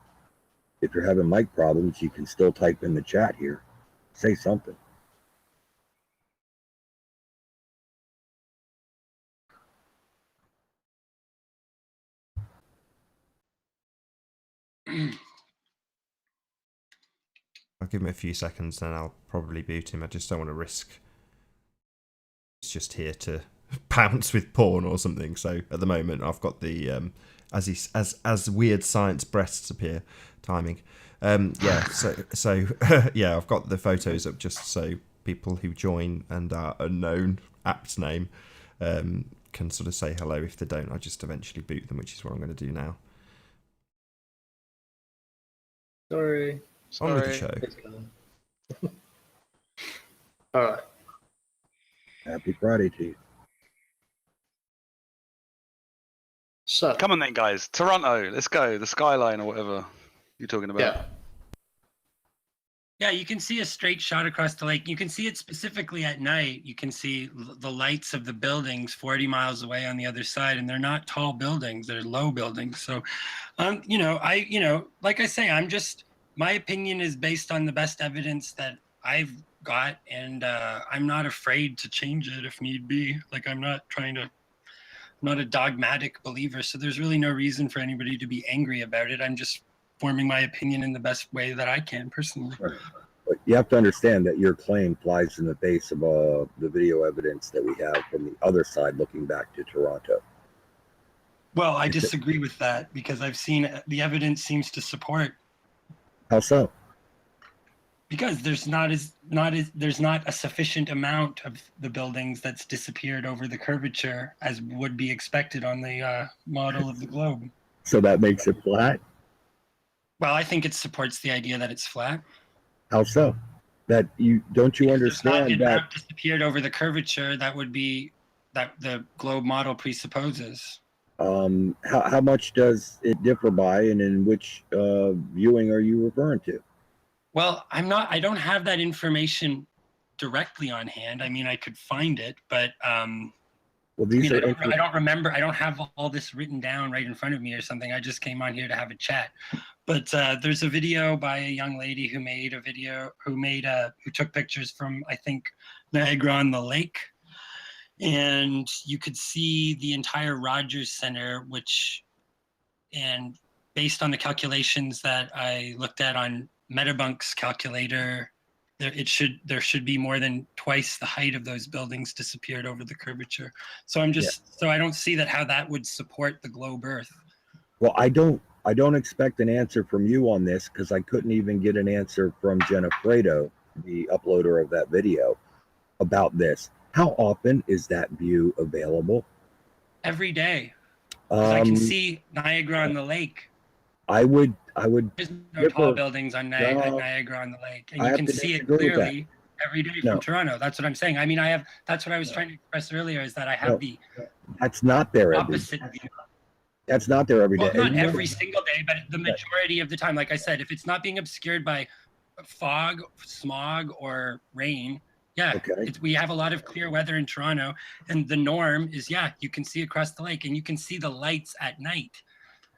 If you're having mic problems, you can still type in the chat here. Say something. I'll give him a few seconds, then I'll probably boot him. I just don't want to risk. It's just here to pounce with porn or something. So at the moment, I've got the as weird science breasts appear timing. Yeah. So yeah, I've got the photos up just so people who join and are unknown apt name can sort of say hello. If they don't, I just eventually boot them, which is what I'm going to do now. Sorry. On with the show. All right. Happy Friday to you. So Come on then, guys. Toronto, let's go. The skyline or whatever you're talking about. yeah, Yeah, you can see a straight shot across the lake. You can see it specifically at night. You can see the lights of the buildings 40 miles away on the other side, and they're not tall buildings; they're low buildings. So, like I say, my opinion is based on the best evidence that I've got, and I'm not afraid to change it if need be. Like I'm not a dogmatic believer, so there's really no reason for anybody to be angry about it. I'm just forming my opinion in the best way that I can personally. Right. But you have to understand that your claim flies in the face of the video evidence that we have from the other side looking back to Toronto. Well, I disagree with that because I've seen the evidence seems to support. How so? Because there's not a sufficient amount of the buildings that's disappeared over the curvature as would be expected on the model of the globe. So that makes it flat? Well, I think it supports the idea that it's flat. How so? That you understand that amount disappeared over the curvature that the globe model presupposes. how much does it differ by, and in which viewing are you referring to? Well, I don't have that information directly on hand. I mean, I could find it, but Well, these I don't remember. I don't have all this written down right in front of me or something. I just came on here to have a chat. But there's a video by a young lady who took pictures from, I think, Niagara on the Lake. And you could see the entire Rogers Center, and based on the calculations that I looked at on Metabunk's calculator, there should be more than twice the height of those buildings disappeared over the curvature. So so I don't see how that would support the globe Earth. Well, I don't expect an answer from you on this because I couldn't even get an answer from Jenna Fredo, the uploader of that video, about this. How often is that view available? Every day. I can see Niagara on the Lake. I would. There's no tall buildings on Niagara on the Lake, and you can see it clearly every day from Toronto. That's what I'm saying. I mean, that's what I was trying to express earlier, is that I have the that's not there opposite view. That's not there every day. Well, not every single day, but the majority of the time. Like I said, if it's not being obscured by fog, smog, or rain, we have a lot of clear weather in Toronto, and the norm is you can see across the lake, and you can see the lights at night.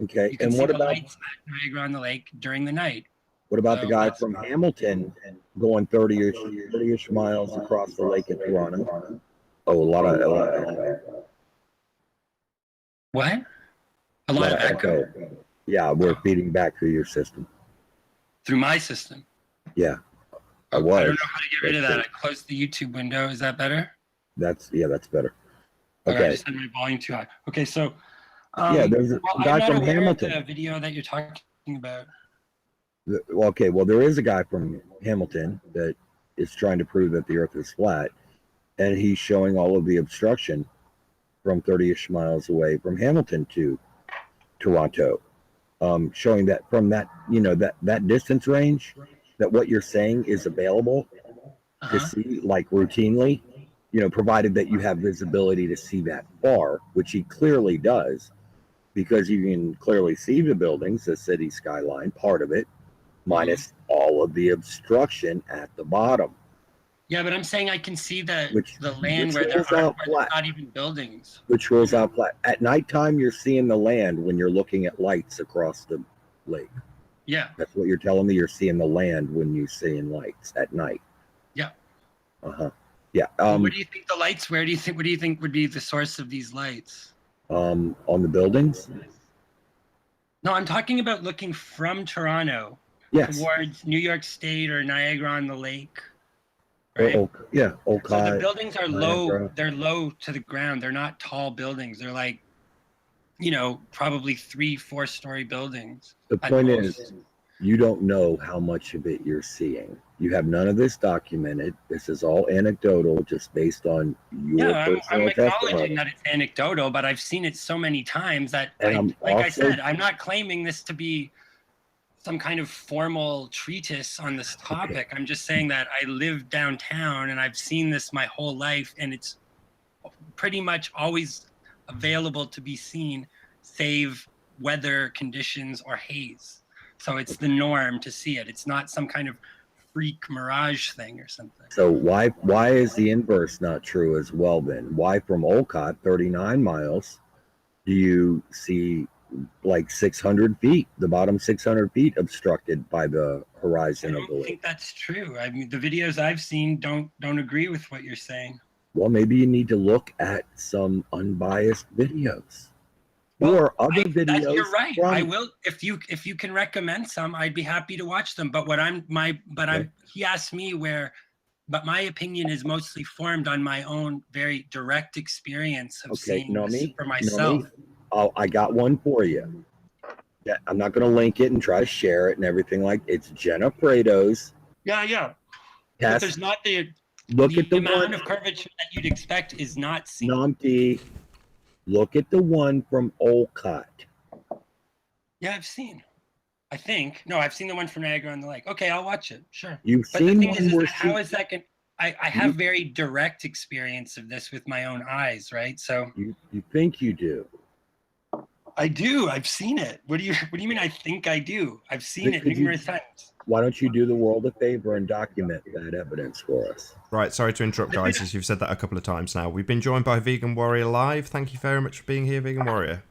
Okay, you can see the lights at Niagara on the Lake during the night. What about the guy from Hamilton going 30-ish miles across the lake in Toronto? Oh, a lot of what? A lot of echo. Yeah, we're feeding back through your system. Through my system? Yeah. I don't know how to get rid of that. I closed the YouTube window. Is that better? That's better. Okay. I just had my volume too high. Okay, so there's a guy from Hamilton. The video that you're talking about. Okay, well, there is a guy from Hamilton that is trying to prove that the Earth is flat, and he's showing all of the obstruction from 30-ish miles away from Hamilton to Toronto, showing that from that that distance range, that what you're saying is available. to see, like routinely, provided that you have visibility to see that far, which he clearly does, because you can clearly see the buildings, the city skyline, part of it, minus all of the obstruction at the bottom. Yeah, but I'm saying I can see the land which where rules out there's flat. not even buildings. Which rules out flat. At nighttime, you're seeing the land when you're looking at lights across the lake. Yeah. That's what you're telling me. You're seeing the land when you're seeing lights at night. Yeah. Yeah. What do you think the lights? What do you think would be the source of these lights? On the buildings? No, I'm talking about looking from Toronto towards New York State or Niagara on the Lake. Right? Oakley. So the buildings are low. Niagara. They're low to the ground. They're not tall buildings. They're like, probably 3-4 story buildings. The point is, you don't know how much of it you're seeing. You have none of this documented. This is all anecdotal, just based on your personal I'm acknowledging testimony. that it's anecdotal, but I've seen it so many times that, I said, I'm not claiming this to be some kind of formal treatise on this topic. I'm just saying that I live downtown and I've seen this my whole life, and it's pretty much always available to be seen, save weather conditions or haze. So it's the norm to see it. It's not some kind of freak mirage thing or something. So why is the inverse not true as well then? Why from Olcott, 39 miles, do you see like 600 feet, the bottom 600 feet obstructed by the horizon of the lake? I don't think that's true. I mean, the videos I've seen don't agree with what you're saying. Well, maybe you need to look at some unbiased videos. Or other videos. You're right. I will, if you can recommend some, I'd be happy to watch them. But he asked me but my opinion is mostly formed on my own very direct experience of seeing this for myself. Oh, I got one for you. Yeah, I'm not going to link it and try to share it and everything it's Jenna Prado's. Yeah. But there's not the amount of curvature that you'd expect is not seen. Numpty. Look at the one from Olcott. Yeah, I've seen. I think. No, I've seen the one from Niagara on the Lake. Okay, I'll watch it. Sure. You've but seen the thing one is where that how is that going? I have very direct experience of this with my own eyes, right? So you think you do? I do. I've seen it. What do you mean? I think I do. I've seen it numerous times. Why don't you do the world a favor and document that evidence for us? Right, sorry to interrupt, guys, as you've said that a couple of times now. We've been joined by Vegan Warrior Live. Thank you very much for being here, Vegan Warrior.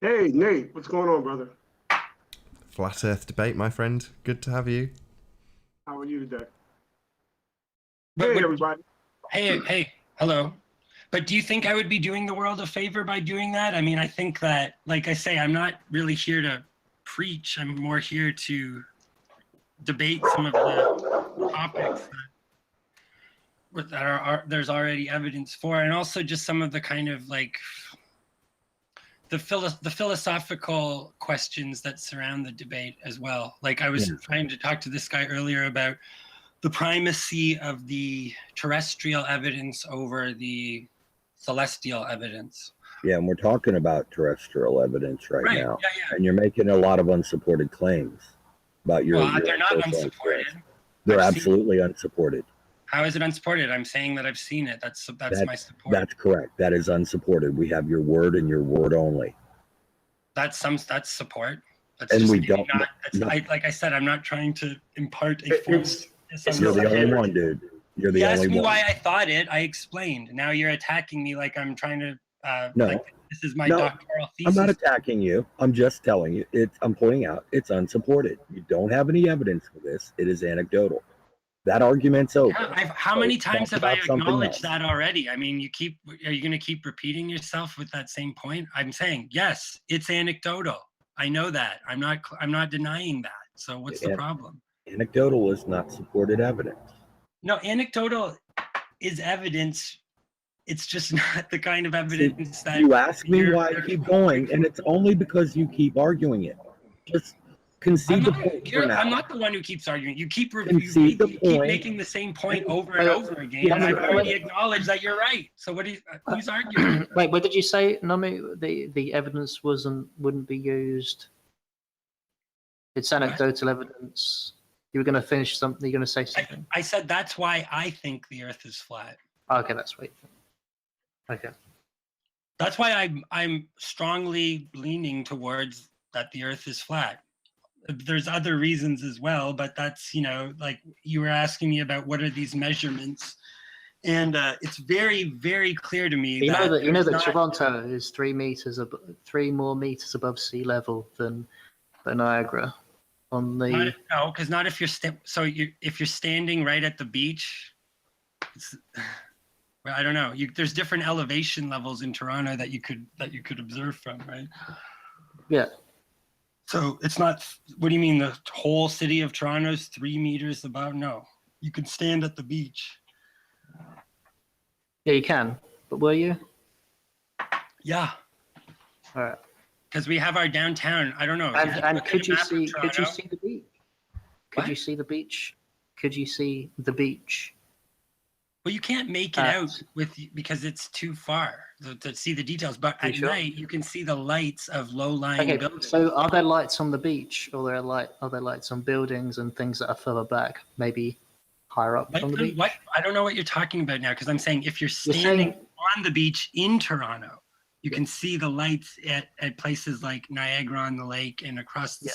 Hey, Nate, what's going on, brother? Flat Earth debate, my friend. Good to have you. How are you today? Hey, everybody. Hey, hello. But do you think I would be doing the world a favor by doing that? I mean, I think that, like I say, I'm not really here to preach. I'm more here to debate some of the topics that are there's already evidence for, and also just some of the kind of the philosophical questions that surround the debate as well. Like I was trying to talk to this guy earlier about the primacy of the terrestrial evidence over the celestial evidence. Yeah, and we're talking about terrestrial evidence right now. Yeah. And you're making a lot of unsupported claims about your. Well, they're not unsupported. They're absolutely unsupported. How is it unsupported? I'm saying that I've seen it. That's my support. That's correct. That is unsupported. We have your word and your word only. That's support. That's and just we don't. Like I said, I'm not trying to impart a false. You're the only one, dude. You're the only one. You asked me why I thought it. I explained. Now you're attacking me like I'm trying to. No. Like this is my doctoral thesis. I'm not attacking you. I'm just telling you. I'm pointing out it's unsupported. You don't have any evidence for this. It is anecdotal. That argument's over. Yeah, how many times have I acknowledged that already? I mean, are you going to keep repeating yourself with that same point? I'm saying, yes, it's anecdotal. I know that. I'm not denying that. So what's the problem? Anecdotal is not supported evidence. No, anecdotal is evidence. It's just not the kind of evidence that you ask me why I keep going, and it's only because you keep arguing it. Just concede the point for now. I'm not the one who keeps arguing. You keep making the same point over and over again, and I've already acknowledged that you're right. So who's arguing? Wait, what did you say, Nami? The evidence wouldn't be used. It's anecdotal evidence. You were going to finish something. You're going to say something. I said that's why I think the Earth is flat. Okay, that's what you think. Okay. That's why I'm strongly leaning towards that the Earth is flat. There's other reasons as well, but that's, you know, like you were asking me about what are these measurements, and it's very, very clear to me you know that not, Toronto is 3 more meters above sea level than Niagara. On the no, because not if you're if you're standing right at the beach. I don't know. There's different elevation levels in Toronto that you could observe from, right? Yeah. So it's not. What do you mean? The whole city of Toronto is 3 meters above? No, you can stand at the beach. Yeah, you can. But were you? Yeah. All right. Because we have our downtown. I don't know. And could you see the beach? Could What? you see the beach? Could you see the beach? Well, you can't make it out because it's too far to see the details. But at night, you can see the lights of low-lying buildings. So are there lights on the beach, or are there lights on buildings and things that are further back, maybe higher up on the beach? What? I don't know what you're talking about now, because I'm saying if you're standing on the beach in Toronto, you can see the lights at places like Niagara on the Lake and across the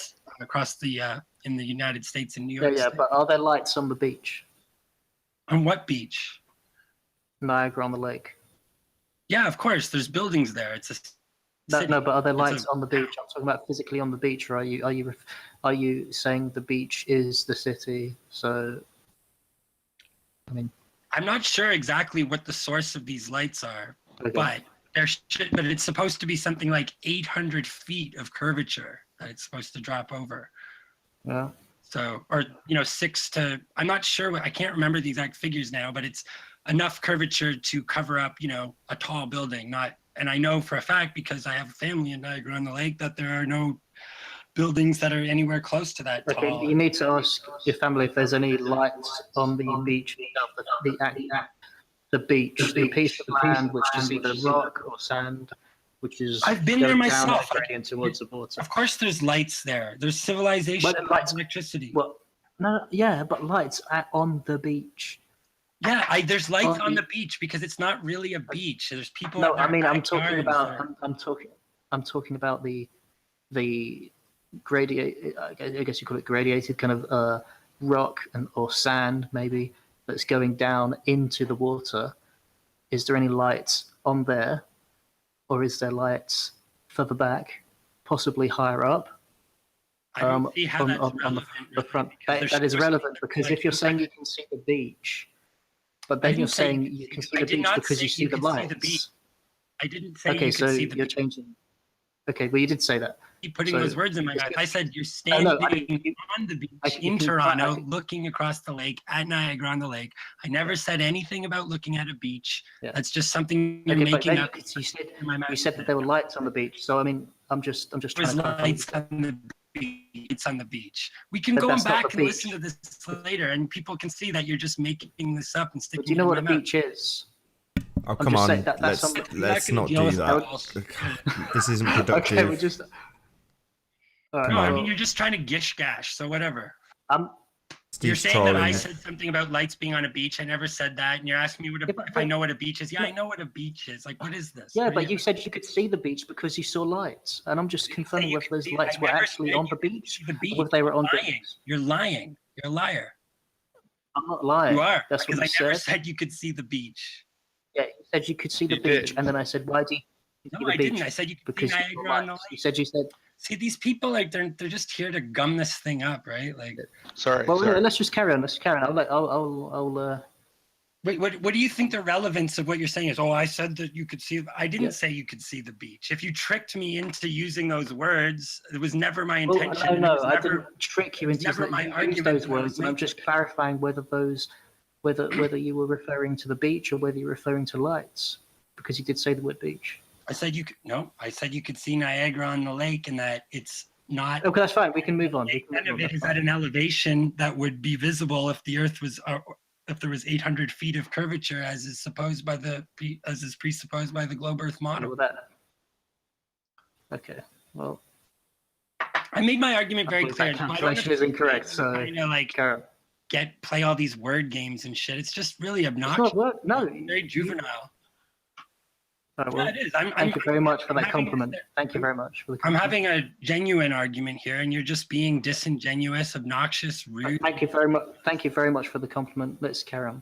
in the United States and New York. Yeah, but are there lights on the beach? On what beach? Niagara on the Lake. Yeah, of course. There's buildings there. It's a city. No, but are there lights on the beach? I'm talking about physically on the beach, or are you saying the beach is the city? So, I mean, I'm not sure exactly what the source of these lights are, but it's supposed to be something like 800 feet of curvature that it's supposed to drop over. Yeah. So, or I'm not sure. I can't remember the exact figures now, but it's enough curvature to cover up, a tall building. And I know for a fact, because I have a family in Niagara on the Lake, that there are no buildings that are anywhere close to that tall. Okay, you need to ask your family if there's any lights on the beach, the beach, the piece of land which is either rock or sand, which is. I've been there myself. Towards the water. Of course, there's lights there. There's civilization, lights, electricity. Well, no, yeah, but lights on the beach. Yeah, there's lights on the beach because it's not really a beach. There's people. No, I mean I'm talking about the gradiated. I guess you call it gradiated kind of rock or sand maybe that's going down into the water. Is there any lights on there, or is there lights further back, possibly higher up? I don't see how that's relevant. The front. That is relevant because if you're saying you can see the beach. But then you're saying you can see the beach because you see the lights. I didn't say you could see the beach. Okay, so you're changing. Okay, well, you did say that. Keep putting those words in my mouth. I said you're standing on the beach in Toronto, looking across the lake at Niagara on the Lake. I never said anything about looking at a beach. Yeah. That's just something you're making up. You said that there were lights on the beach. So I mean, I'm just trying to. Lights on the beach. It's on the beach. We can go back and listen to this later, and people can see that you're just making this up and sticking. Do you know what a beach is? Oh, come on. Let's not do that. This isn't productive. Okay, we're just. No, I mean, you're just trying to gish gash, so whatever. You're saying that I said something about lights being on a beach. I never said that. And you're asking me if I know what a beach is. Yeah, I know what a beach is. Like, what is this? Yeah, but you said you could see the beach because you saw lights. And I'm just confirming whether those lights were actually on the beach. Or if they were on the beach. You're lying. You're a liar. I'm not lying. You are. That's because what you I never said you could see the beach. Yeah, you said you could see the beach. And then I said, why do you see the beach? No, I didn't. I said you could see Niagara on the Lake. You said. See, these people, like, they're just here to gum this thing up, right? Like, sorry. Let's just carry on. I'll Wait, what do you think the relevance of what you're saying is? Oh, I said that you could see. I didn't say you could see the beach. If you tricked me into using those words, it was never my intention. No, I didn't trick you into using those words. I'm just clarifying whether you were referring to the beach or whether you're referring to lights, because you did say the word beach. I said you could see Niagara on the Lake, and that it's not. Okay, that's fine. We can move on. None of it is at an elevation that would be visible if the Earth was, if there was 800 feet of curvature, as is presupposed by the globe Earth model. Okay. Well, I made my argument very clear. That calculation is incorrect. So trying to like play all these word games and shit. It's just really obnoxious. It's not work. No, very juvenile. Well, yeah, it is. Thank you very much for that compliment. Thank you very much for the compliment. I'm having a genuine argument here, and you're just being disingenuous, obnoxious, rude. Thank you very much. Thank you very much for the compliment. Let's carry on.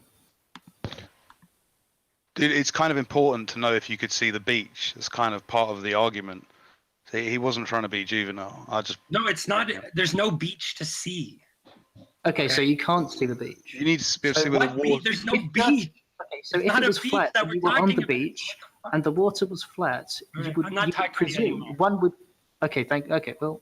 Dude, it's kind of important to know if you could see the beach. It's kind of part of the argument. He wasn't trying to be juvenile. No, it's not. There's no beach to see. Okay, so you can't see the beach. You need to be able to see where the water. There's no beach. Okay, so if it was flat, and you were on the beach, and the water was flat, you would presume one would. Okay, okay, well,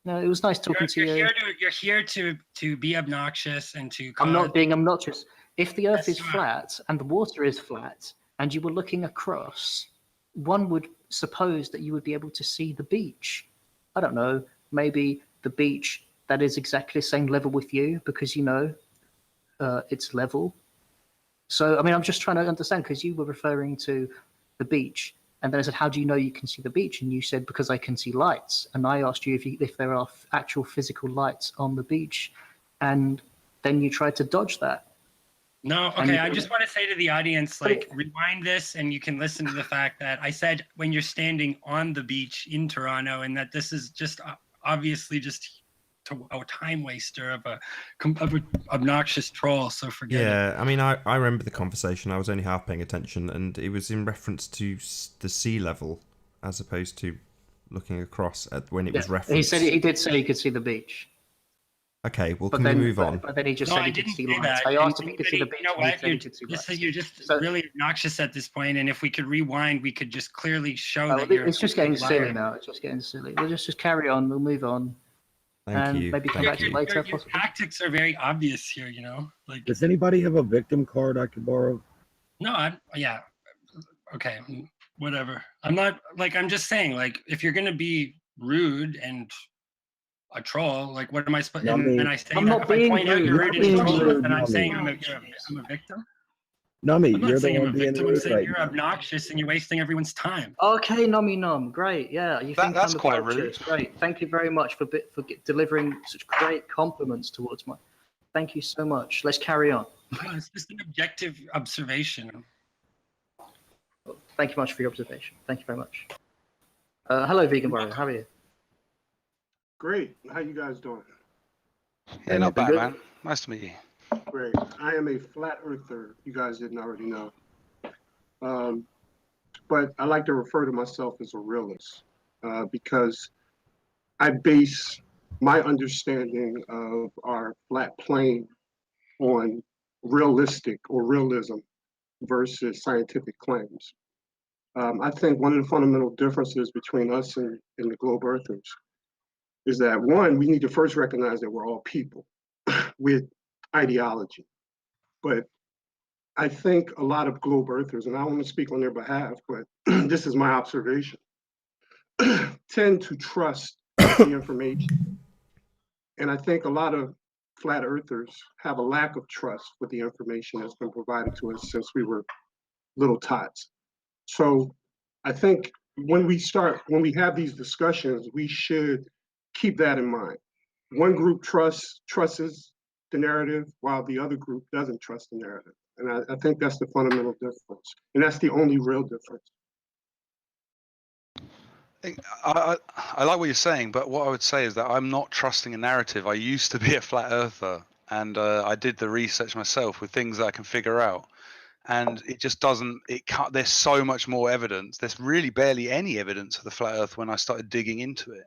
no, it was nice talking to you. You're here to be obnoxious and to. I'm not being obnoxious. If the Earth is flat and the water is flat, and you were looking across, one would suppose that you would be able to see the beach. I don't know, maybe the beach that is exactly the same level with you because you know it's level. So, I mean, I'm just trying to understand because you were referring to the beach, and then I said, how do you know you can see the beach? And you said, because I can see lights. And I asked you if there are actual physical lights on the beach, and then you tried to dodge that. No, okay, I just want to say to the audience, like, rewind this, and you can listen to the fact that I said when you're standing on the beach in Toronto, and that this is just obviously just a time waster of a obnoxious troll, so forget it. Yeah, I mean, I remember the conversation. I was only half paying attention, and it was in reference to the sea level as opposed to looking across at when it was referenced. He did say he could see the beach. Okay, well, can we move on? But then he just said he could see lights. I asked him if he could see the beach. You know what? You're just really obnoxious at this point, and if we could rewind, we could just clearly show that you're. It's just getting silly now. It's just getting silly. We'll just carry on. We'll move on. Thank you. Maybe come back to it later. Your tactics are very obvious here, you know. Like, does anybody have a victim card I could borrow? No, yeah. Okay, whatever. I'm not like I'm just saying, like, if you're gonna be rude and a troll, like, what am I supposed? And I say that if I point out you're rude and troll, then I'm saying I'm a victim. Nummy, I'm not you're saying the I'm one a being victim. I'm rude saying right you're now. obnoxious and you're wasting everyone's time. Okay, Nummy Num, great, yeah. You think that's I'm quite rude. Great, thank you very much for delivering such great compliments towards my. Thank you so much. Let's carry on. No, it's just an objective observation. Thank you much for your observation. Thank you very much. Hello, Vegan Warrior. How are you? Great. How you guys doing? Yeah, not bad, man. Nice to meet you. Great. I am a flat earther. You guys didn't already know. But I like to refer to myself as a realist because I base my understanding of our flat plane on realistic or realism versus scientific claims. I think one of the fundamental differences between us and the globe earthers is that, one, we need to first recognize that we're all people with ideology. But I think a lot of globe earthers, and I don't want to speak on their behalf, but this is my observation, tend to trust the information. And I think a lot of flat earthers have a lack of trust with the information that's been provided to us since we were little tots. So I think when we have these discussions, we should keep that in mind. One group trusts the narrative while the other group doesn't trust the narrative. And I think that's the fundamental difference. And that's the only real difference. I like what you're saying, but what I would say is that I'm not trusting a narrative. I used to be a flat earther, and I did the research myself with things that I can figure out. And it just doesn't, there's so much more evidence. There's really barely any evidence of the flat earth when I started digging into it.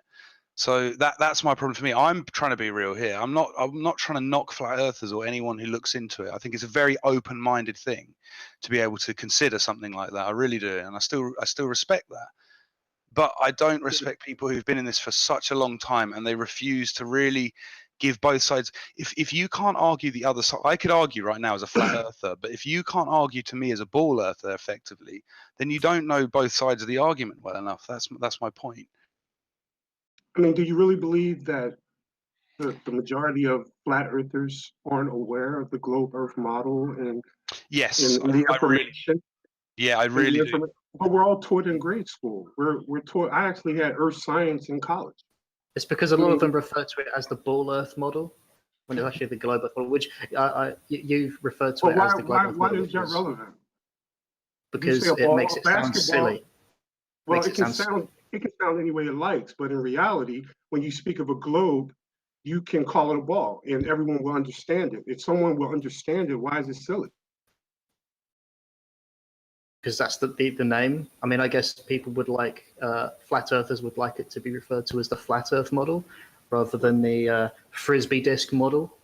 So that's my problem for me. I'm trying to be real here. I'm not trying to knock flat earthers or anyone who looks into it. I think it's a very open-minded thing to be able to consider something like that. I really do, and I still respect that. But I don't respect people who've been in this for such a long time and they refuse to really give both sides. If you can't argue the other side, I could argue right now as a flat earther, but if you can't argue to me as a ball earther effectively, then you don't know both sides of the argument well enough. That's my point. I mean, do you really believe that the majority of flat earthers aren't aware of the globe Earth model and yes, and the information? I really do. But we're all taught in grade school. We're taught. I actually had earth science in college. It's because a lot of them refer to it as the ball Earth model, when it's actually the globe Earth model, which you've referred to But it as the globe Earth why model. is that relevant? Because You say a it ball, makes a it sound basketball. silly. Well, Makes it can sound any way it likes, but in reality, when you speak of a globe, you can call it a ball, and everyone will understand it. If someone will understand it, why is it silly? Because that's the name. I mean, I guess people would like flat earthers would like it to be referred to as the flat Earth model, rather than the frisbee disc model.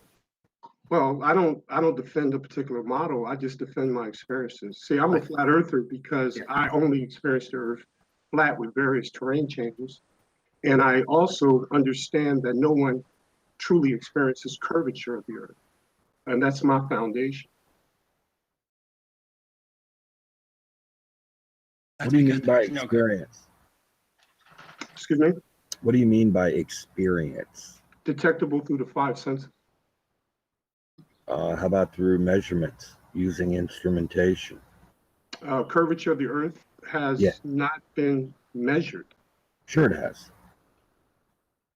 Well, I don't defend a particular model. I just defend my experiences. See, I'm a flat earther because I only experienced the Earth flat with various terrain changes, and I also understand that no one truly experiences curvature of the Earth, and that's my foundation. What do you mean by experience? Excuse me? What do you mean by experience? Detectable through the five senses. How about through measurements using instrumentation? Curvature of the Earth has not been measured. Sure it has.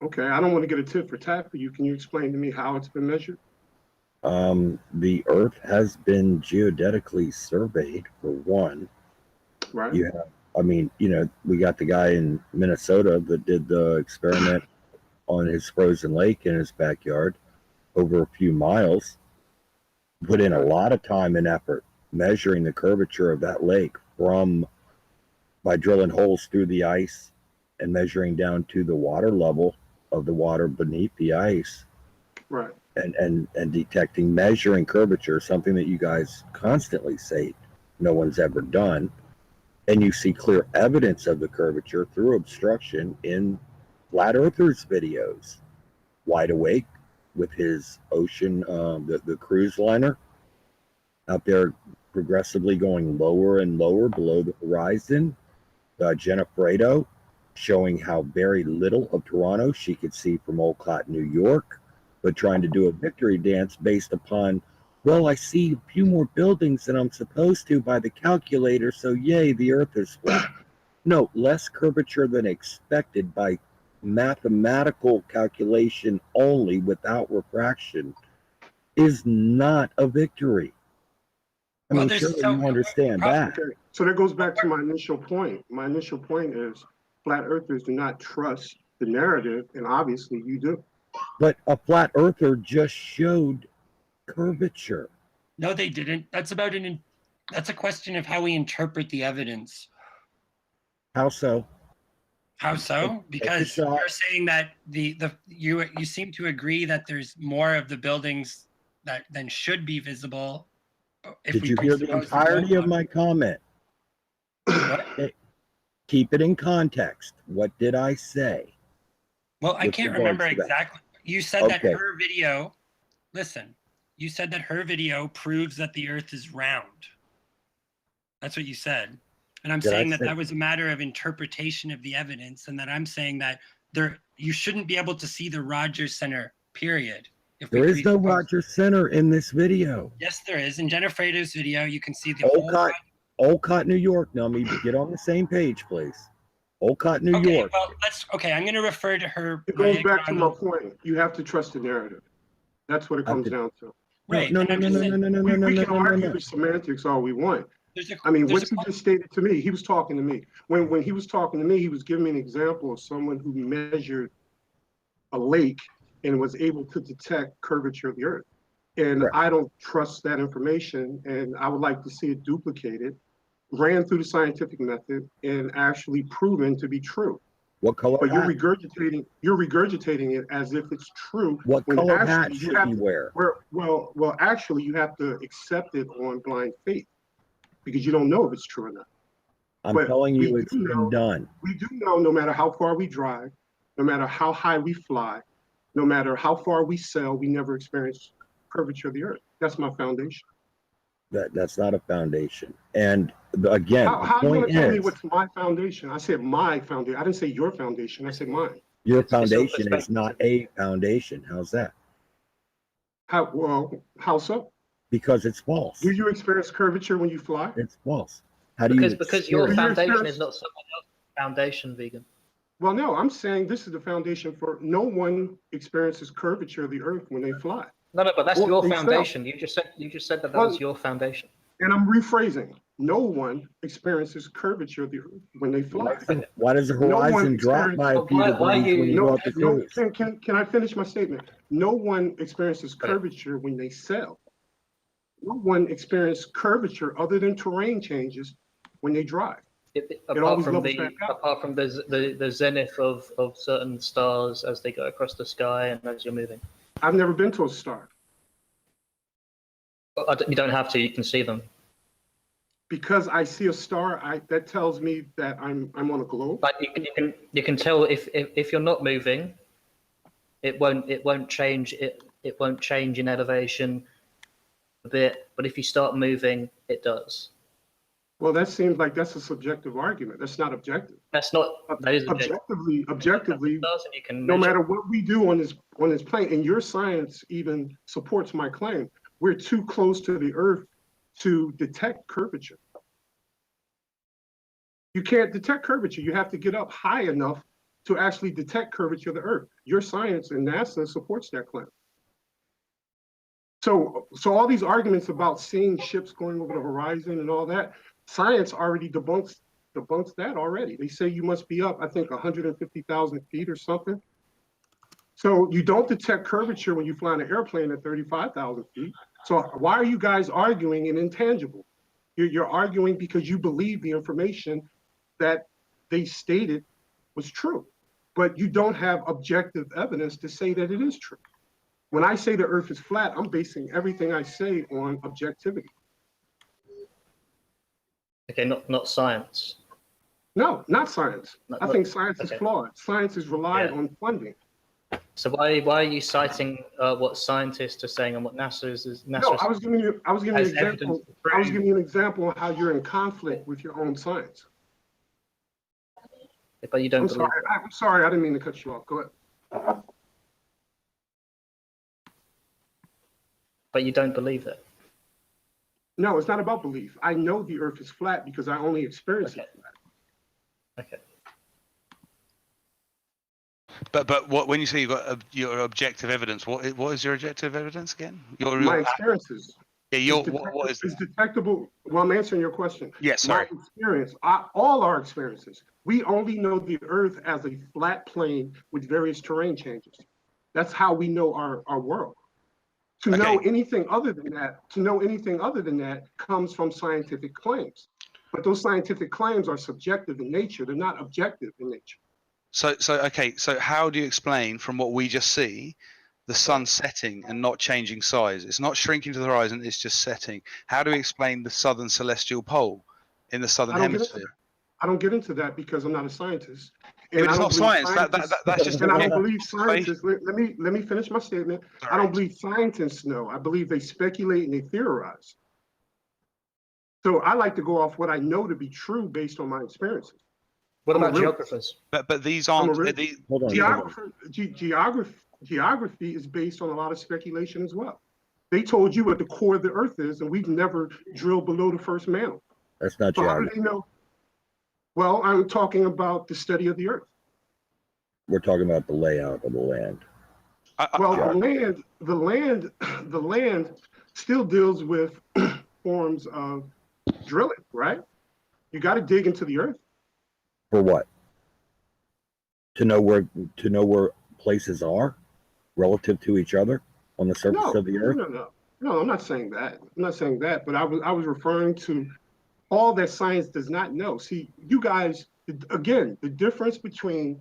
Okay, I don't want to get a tit for tat for you. Can you explain to me how it's been measured? The Earth has been geodetically surveyed, for one. Right. You have, I mean, we got the guy in Minnesota that did the experiment on his frozen lake in his backyard over a few miles. Put in a lot of time and effort measuring the curvature of that lake by drilling holes through the ice and measuring down to the water level of the water beneath the ice. Right. And detecting, measuring curvature, something that you guys constantly say no one's ever done. And you see clear evidence of the curvature through obstruction in Flat Earthers videos. Wide Awake with his ocean, the cruise liner out there progressively going lower and lower below the horizon. Jennifer showing how very little of Toronto she could see from Oakley, New York, but trying to do a victory dance based upon, well, I see a few more buildings than I'm supposed to by the calculator, so yay, the Earth is flat. No, less curvature than expected by mathematical calculation only without refraction is not a victory. I mean, surely you understand that. Okay. So that goes back to my initial point. My initial point is flat earthers do not trust the narrative, and obviously you do. But a flat earther just showed curvature. No, they didn't. That's a question of how we interpret the evidence. How so? How so? Because you're saying that you seem to agree that there's more of the buildings than should be visible. Did you hear the entirety of my comment? What? Keep it in context. What did I say? Well, I can't remember exactly. You said that her video, listen, you said that her video proves that the Earth is round. That's what you said. And I'm saying that was a matter of interpretation of the evidence, and that I'm saying that you shouldn't be able to see the Rogers Center, period. There is no Rogers Center in this video. Yes, there is. In Jennifer Fredo's video, you can see the Olcott, New York. Now, get on the same page, please. Olcott, New York. Well, I'm going to refer to her. It goes back to my point. You have to trust the narrative. That's what it comes down to. Right. No. We can argue the semantics all we want. I mean, what you just stated to me, he was talking to me. When he was talking to me, he was giving me an example of someone who measured a lake and was able to detect curvature of the Earth. And I don't trust that information, and I would like to see it duplicated, ran through the scientific method, and actually proven to be true. What color but hat? You're regurgitating it as if it's true. What color hat should you wear? Well, actually, you have to accept it on blind faith because you don't know if it's true or not. I'm telling you, it's been done. We do know no matter how far we drive, no matter how high we fly, no matter how far we sail, we never experience curvature of the Earth. That's my foundation. That's not a foundation. And again, how do you want to tell me what's my foundation? I said my foundation. I didn't say your foundation. I said mine. Your foundation is not a foundation. How's that? How so? Because it's false. Do you experience curvature when you fly? It's false. How do you? Because your foundation is not someone else's foundation, vegan. Well, no, I'm saying this is the foundation for no one experiences curvature of the earth when they fly. No, but that's Or your they foundation. You just said that Well, was your foundation. And I'm rephrasing. No one experiences curvature of the earth when they fly. Why does the No one horizon drop by a experiences- few Why- why degrees you- when you No, go up the no, cruise? can I finish my statement? No one experiences curvature when they sail. No one experiences curvature other than terrain changes when they drive. Apart from levels back out. the zenith of certain stars as they go across the sky and as you're moving. I've never been to a star You don't have to. You can see them. because I see a star. That tells me that I'm on a globe. But you can tell if you're not moving, it won't change. It won't change in elevation a bit. But if you start moving, it does. Well, that seems like that's a subjective argument. That's not objective. That's not. That is objective. Objectively, You can no measure. matter what we do on this plane, and your science even supports my claim, we're too close to the Earth to detect curvature. You can't detect curvature. You have to get up high enough to actually detect curvature of the Earth. Your science and NASA supports that claim. So all these arguments about seeing ships going over the horizon and all that, science already debunks that already. They say you must be up, I think, 150,000 feet or something. So you don't detect curvature when you fly in an airplane at 35,000 feet. So why are you guys arguing an intangible? You're arguing because you believe the information that they stated was true, but you don't have objective evidence to say that it is true. When I say the Earth is flat, I'm basing everything I say on objectivity. Okay, not science. No, not science. I think science is okay. flawed. Science is relied on funding. So why are you citing what scientists are saying and what NASA is? NASA No, I was giving you an has example. evidence to I was prove- giving you an example of how you're in conflict with your own science. But you don't I'm believe. sorry. I'm sorry. I didn't mean to cut you off. Go ahead. But you don't believe it. No, it's not about belief. I know the Earth is flat because I only experience it flat. Okay. But what when you say you've got your objective evidence, what is your objective evidence again? My experiences. Yeah, what is it's detectable. Well, I'm answering your question. Yeah, sorry. My experience, all our experiences. We only know the Earth as a flat plane with various terrain changes. That's how we know our world. To know anything other than that, comes from scientific claims. But those scientific claims are subjective in nature. They're not objective in nature. So how do you explain from what we just see the sun setting and not changing size? It's not shrinking to the horizon, it's just setting. How do we explain the southern celestial pole in the southern hemisphere? I don't get into that because I'm not a scientist. And but it's not science. That's just. And I don't believe scientists. Let me finish my statement. I don't believe scientists know. I believe they speculate and they theorize. So I like to go off what I know to be true based on my experiences. What about geographers? But these aren't. Geography is based on a lot of speculation as well. They told you what the core of the Earth is, and we've never drilled below the first mantle. That's not So how do geography. they know? Well, I'm talking about the study of the Earth. We're talking about the layout of the land. Well, the land still deals with forms of drilling, right? You got to dig into the Earth. For what? To know where places are relative to each other on the surface of the Earth? No, I'm not saying that. I'm not saying that, but I was referring to all that science does not know. See, you guys, again, the difference between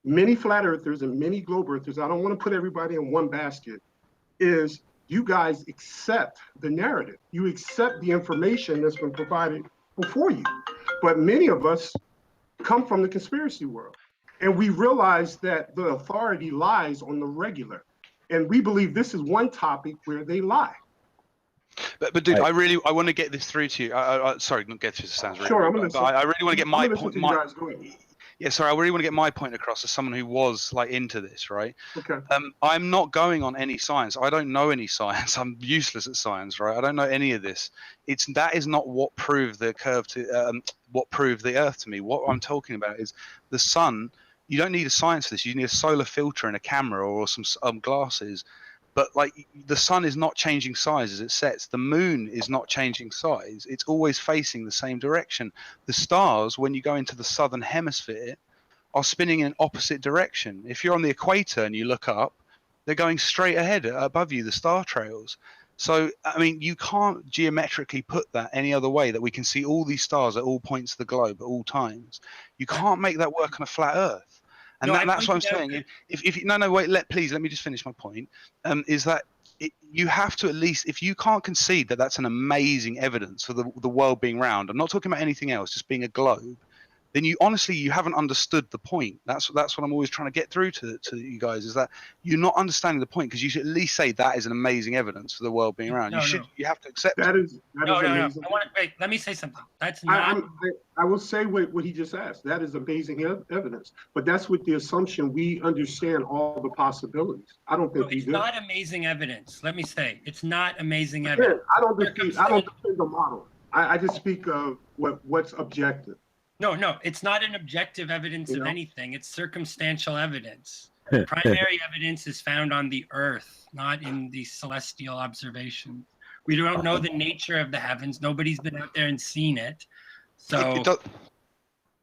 many flat earthers and many globe earthers, I don't want to put everybody in one basket, is you guys accept the narrative. You accept the information that's been provided before you. But many of us come from the conspiracy world. And we realize that the authority lies on the regular. And we believe this is one topic where they lie. But dude, I want to get this through to you. Sorry, not get through. This sounds really sure. rude, but I really want to get my point. Yeah, sorry, I really want to get my point across as someone who was like into this, right? Okay. I'm not going on any science. I don't know any science. I'm useless at science, right? I don't know any of this. That is not what proved the curve to what proved the Earth to me. What I'm talking about is the sun You don't need a science for this. You need a solar filter and a camera or some glasses. But like the sun is not changing size as it sets. The moon is not changing size. It's always facing the same direction. The stars, when you go into the southern hemisphere, are spinning in an opposite direction. If you're on the equator and you look up, they're going straight ahead above you, the star trails. So, I mean, you can't geometrically put that any other way that we can see all these stars at all points of the globe at all times. You can't make that work on a flat Earth. And No, that's what I'm saying. If no, wait, please let me just finish my point. Is that you have to at least, if you can't concede that that's an amazing evidence for the world being round, I'm not talking about anything else, just being a globe, then you haven't understood the point. That's what I'm always trying to get through to you guys, is that you're not understanding the point, because you should at least say that is an amazing evidence for the world being around. You have to accept that is amazing. Wait, let me say something. That's not. I will say what he just asked. That is amazing evidence, but that's with the assumption we understand all the possibilities. I don't think it's not amazing evidence. Let me say it's not amazing evidence. I don't defend the model. I just speak of what's objective. No, it's not an objective evidence of anything. It's circumstantial evidence. Primary evidence is found on the earth, not in the celestial observations. We don't know the nature of the heavens. Nobody's been out there and seen it. So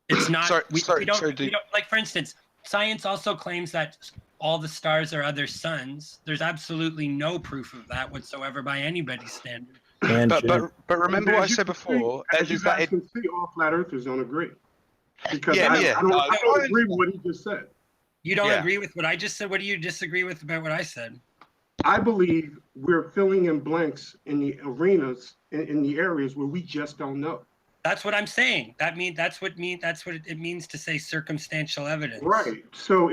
it's not. We don't, like, for instance, science also claims that all the stars are other suns. There's absolutely no proof of that whatsoever by anybody's standard. But remember what I said before. As you guys can see, all flat earthers don't agree. Because I don't agree with what he just said. You don't agree with what I just said? What do you disagree with about what I said? I believe we're filling in blanks in the arenas, in the areas where we just don't know. That's what I'm saying. That's what it means to say circumstantial evidence. Right. So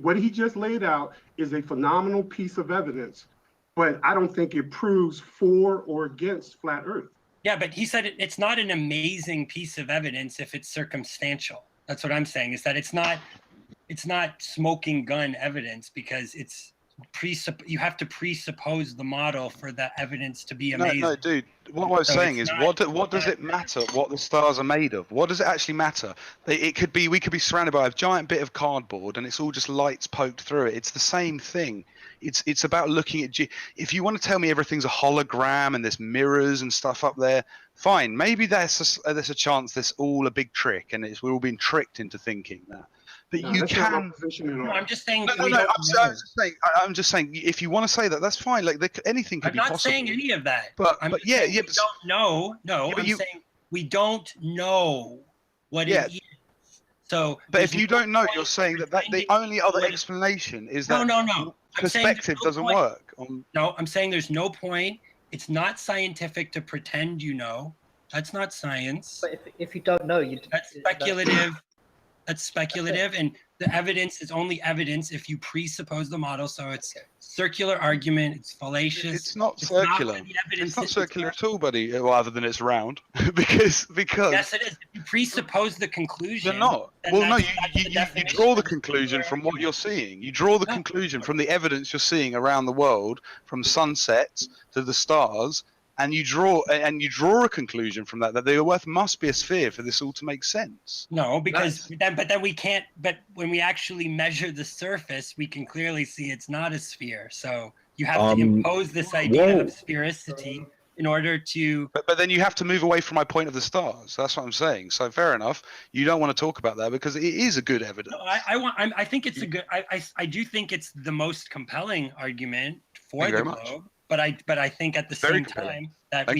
what he just laid out is a phenomenal piece of evidence, but I don't think it proves for or against flat Earth. Yeah, but he said it's not an amazing piece of evidence if it's circumstantial. That's what I'm saying, is that it's not smoking gun evidence, because you have to presuppose the model for the evidence to be amazing. No, dude. What I was saying is, what does it matter what the stars are made of? What does it actually matter? We could be surrounded by a giant bit of cardboard and it's all just lights poked through it. It's the same thing. It's about looking at if you want to tell me everything's a hologram and there's mirrors and stuff up there, fine. Maybe there's a chance there's all a big trick and we're all being tricked into thinking that. But you can. No, I'm just saying. I'm just saying. If you want to say that, that's fine. Like anything could be possible. I'm not saying any of that. But yeah. We don't know. No, I'm saying we don't know what it is. So. But if you don't know, you're saying that the only other explanation is that no. Perspective doesn't work. No, I'm saying there's no point. It's not scientific to pretend you know. That's not science. But if you don't know, that's speculative. That's speculative, and the evidence is only evidence if you presuppose the model. So it's circular argument. It's fallacious. It's not circular. It's not circular at all, buddy. Well, other than it's round, because yes, it is. If you presuppose the conclusion, they're not. Well, no, you draw the conclusion from what you're seeing. You draw the conclusion from the evidence you're seeing around the world, from sunsets to the stars. And you draw a conclusion from that the Earth must be a sphere for this all to make sense. No, because then we can't. But when we actually measure the surface, we can clearly see it's not a sphere. So you have to impose this idea of sphericity in order to. But then you have to move away from my point of the stars. That's what I'm saying. So fair enough. You don't want to talk about that because it is a good evidence. No, I think it's a good. I do think it's the most compelling argument for the globe. But I think at the same time that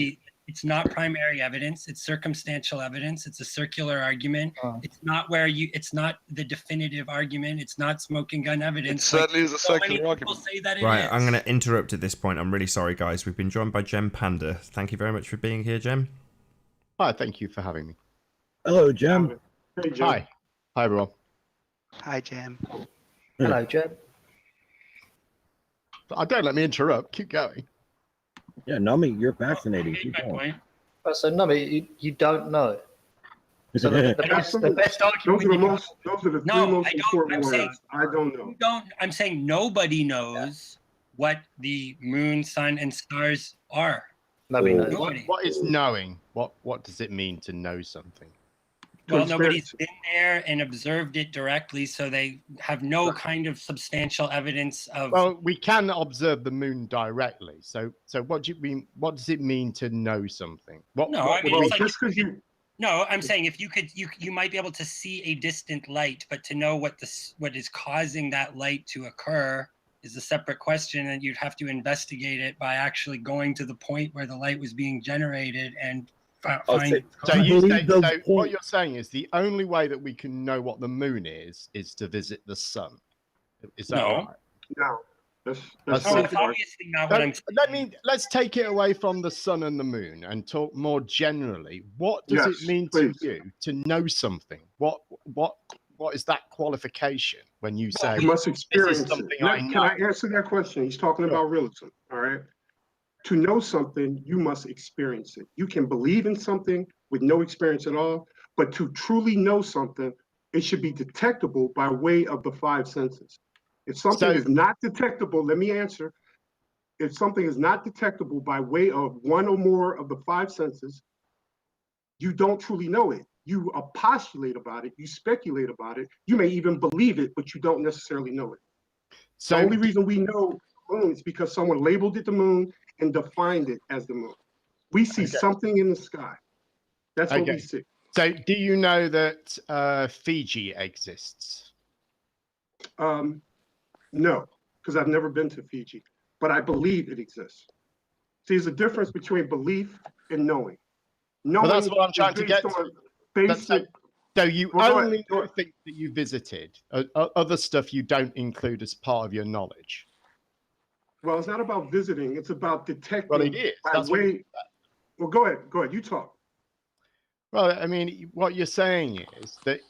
it's not primary evidence, it's circumstantial evidence, it's a circular argument. It's not it's not the definitive argument, it's not smoking gun evidence. It certainly is a circular argument. Say that right, I'm going to interrupt at this point. I'm really sorry, guys. We've been joined by Gem Panda. Thank you very much for being here, Gem. Hi, thank you for having me. Hello, Gem. Hey, Gem. Hi everyone. Hi, Gem. Hello, Gem. Don't let me interrupt. Keep going. Yeah, Nummy, you're fascinating. Keep going. So, Nummy, you don't know. So the best argument. Those are the three most important words. I don't know. I'm saying nobody knows what the moon, sun, and stars are. Nobody knows. What is knowing? What does it mean to know something? Well, nobody's been there and observed it directly, so they have no kind of substantial evidence of. Well, we can observe the moon directly. So what do you mean? What does it mean to know something? No, I'm saying if you might be able to see a distant light, but to know what is causing that light to occur is a separate question, and you'd have to investigate it by actually going to the point where the light was being generated and find. So what you're saying is the only way that we can know what the moon is to visit the sun. Is that right? No. That's obviously not what I'm saying. Let's take it away from the sun and the moon and talk more generally. What does it mean to you to know something? What is that qualification when you say you must experience this is something it? Can I answer that question? He's talking about realism. All right. To know something, you must experience it. You can believe in something with no experience at all, but to truly know something, it should be detectable by way of the five senses. If something is not detectable, let me answer. If something is not detectable by way of one or more of the five senses, you don't truly know it. You postulate about it, you speculate about it, you may even believe it, but you don't necessarily know it. So the only reason we know the moon is because someone labeled it the moon and defined it as the moon. We see something in the sky. That's what we see. So do you know that Fiji exists? No, because I've never been to Fiji, but I believe it exists. See, there's a difference between belief and knowing. Knowing that's what I'm trying to get to. So you only know things that you visited. Other stuff you don't include as part of your knowledge. Well, it's not about visiting. It's about detecting. Well, it is. Well, go ahead. You talk. Well, I mean, what you're saying is that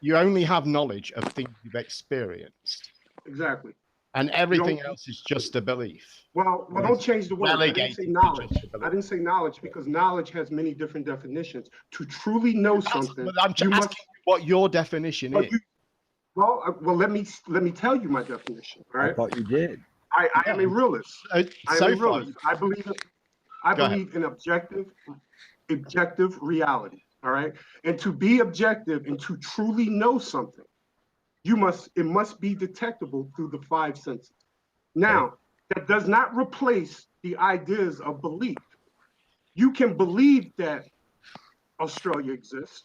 you only have knowledge of things you've experienced. Exactly. And everything else is just a belief. Well, don't change the word. I didn't say knowledge. I didn't say knowledge because knowledge has many different definitions. To truly know something, I'm asking you what your definition is. Well, let me tell you my definition. All right. I thought you did. I am a realist. I am a realist. I believe in objective reality. All right. And to be objective and to truly know something, it must be detectable through the five senses. Now, that does not replace the ideas of belief. You can believe that Australia exists.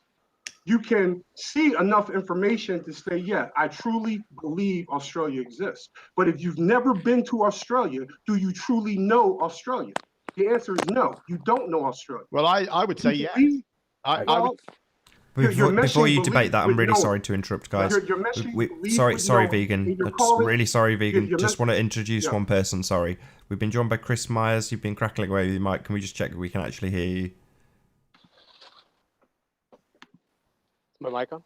You can see enough information to say, yeah, I truly believe Australia exists. But if you've never been to Australia, do you truly know Australia? The answer is no, you don't know Australia. Well, I would say yes. Before you debate that, I'm really sorry to interrupt, guys. Sorry, Vegan. Really sorry, Vegan. Just want to introduce one person. Sorry, we've been joined by Chris Myers. You've been crackling away with your mic. Can we just check that we can actually hear you? Is my mic on?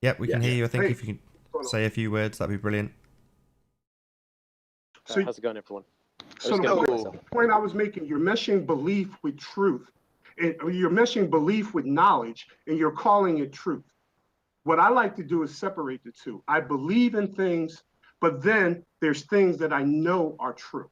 Yep, we can hear you. I think if you can say a few words, that'd be brilliant. How's it going, everyone? So the point I was making, you're meshing belief with truth. You're meshing belief with knowledge, and you're calling it truth. What I like to do is separate the two. I believe in things, but then there's things that I know are true.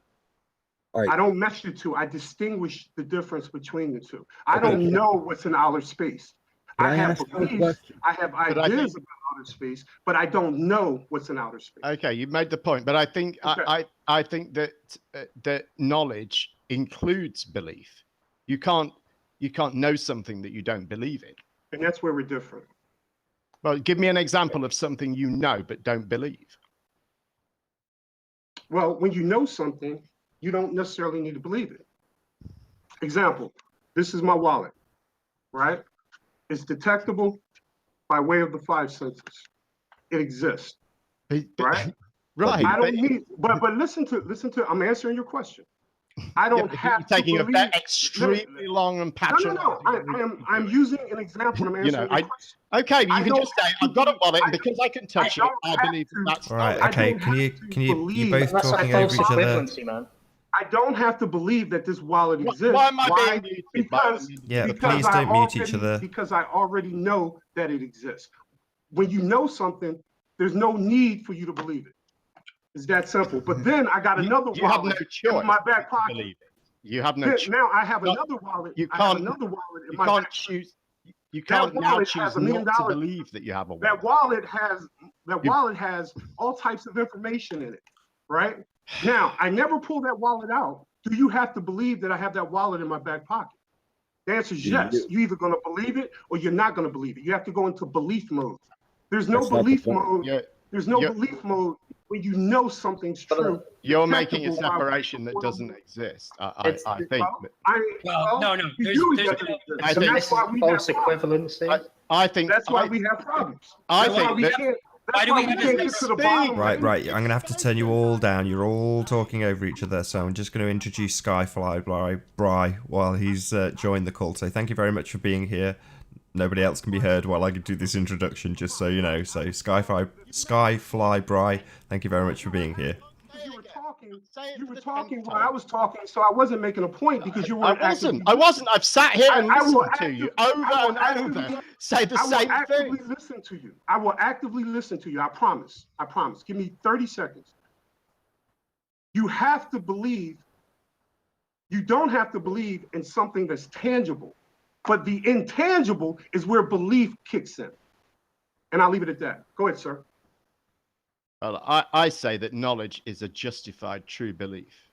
Right. I don't mesh the two. I distinguish the difference between the two. I don't know what's in outer space. I have beliefs, I have ideas about outer space, but I don't know what's in outer space. Okay, you made the point, but I think I think that knowledge includes belief. You can't know something that you don't believe in. And that's where we're different. Well, give me an example of something you know but don't believe. Well, when you know something, you don't necessarily need to believe it. Example, this is my wallet, right? It's detectable by way of the five senses. It exists, right? Right. I don't need, but listen to. I'm answering your question. I don't have to taking believe, a extremely long and patronizing. No. I'm using an example. I'm answering your question. Okay, you can just say I've got a wallet, and because I can touch it, I believe that's all right. Okay, can you both talking over each other? I don't have to believe that this wallet exists. Why am I being muted? Because please don't mute each other. Because I already know that it exists. When you know something, there's no need for you to believe it. It's that simple. But then I got another wallet have no choice in my back pocket. Believe it. You have no choice. Now I have another wallet. You can't. I have another wallet in you my can't back choose. You can't now wallet choose has $1 million. not to believe that you have a wallet. Wallet has all types of information in it, right? Now, I never pull that wallet out. Do you have to believe that I have that wallet in my back pocket? The answer is yes. You're either going to believe it or you're not going to believe it. You have to go into belief mode. There's no belief mode. There's no belief mode when you know something's true. You're making a separation that doesn't exist. I think. No. There's false equivalency. I think that's why we have problems. Right. I'm going to have to turn you all down. You're all talking over each other, so I'm just going to introduce Skyfly Bry while he's joined the call. So thank you very much for being here. Nobody else can be heard while I do this introduction, just so you know. So Skyfly Bry, thank you very much for being here. You were talking while I was talking, so I wasn't making a point because you weren't. I wasn't. I've sat here and listened to you over and over say the same thing. I will actively listen to you. I will actively listen to you. I promise. Give me 30 seconds. You have to believe. You don't have to believe in something that's tangible, but the intangible is where belief kicks in. And I'll leave it at that. Go ahead, sir. Well, I say that knowledge is a justified true belief.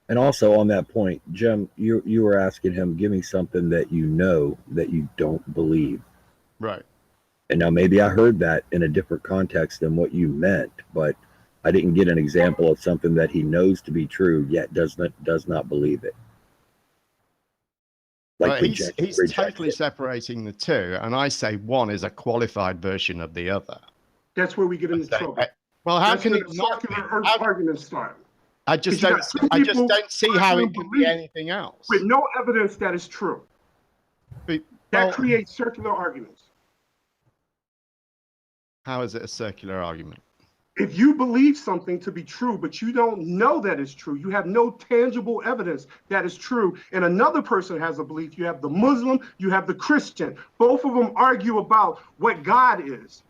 And also on that point, Jim, you were asking him, give me something that you know that you don't believe. Right. And now maybe I heard that in a different context than what you meant, but I didn't get an example of something that he knows to be true yet does not believe it. He's totally separating the two, and I say one is a qualified version of the other. That's where we get into trouble. Well, how can it not be? Arguments start? I just don't see how it can be anything else. With no evidence that is true. That creates circular arguments. How is it a circular argument? If you believe something to be true, but you don't know that it's true, you have no tangible evidence that is true, and another person has a belief, you have the Muslim, you have the Christian, both of them argue about what God is.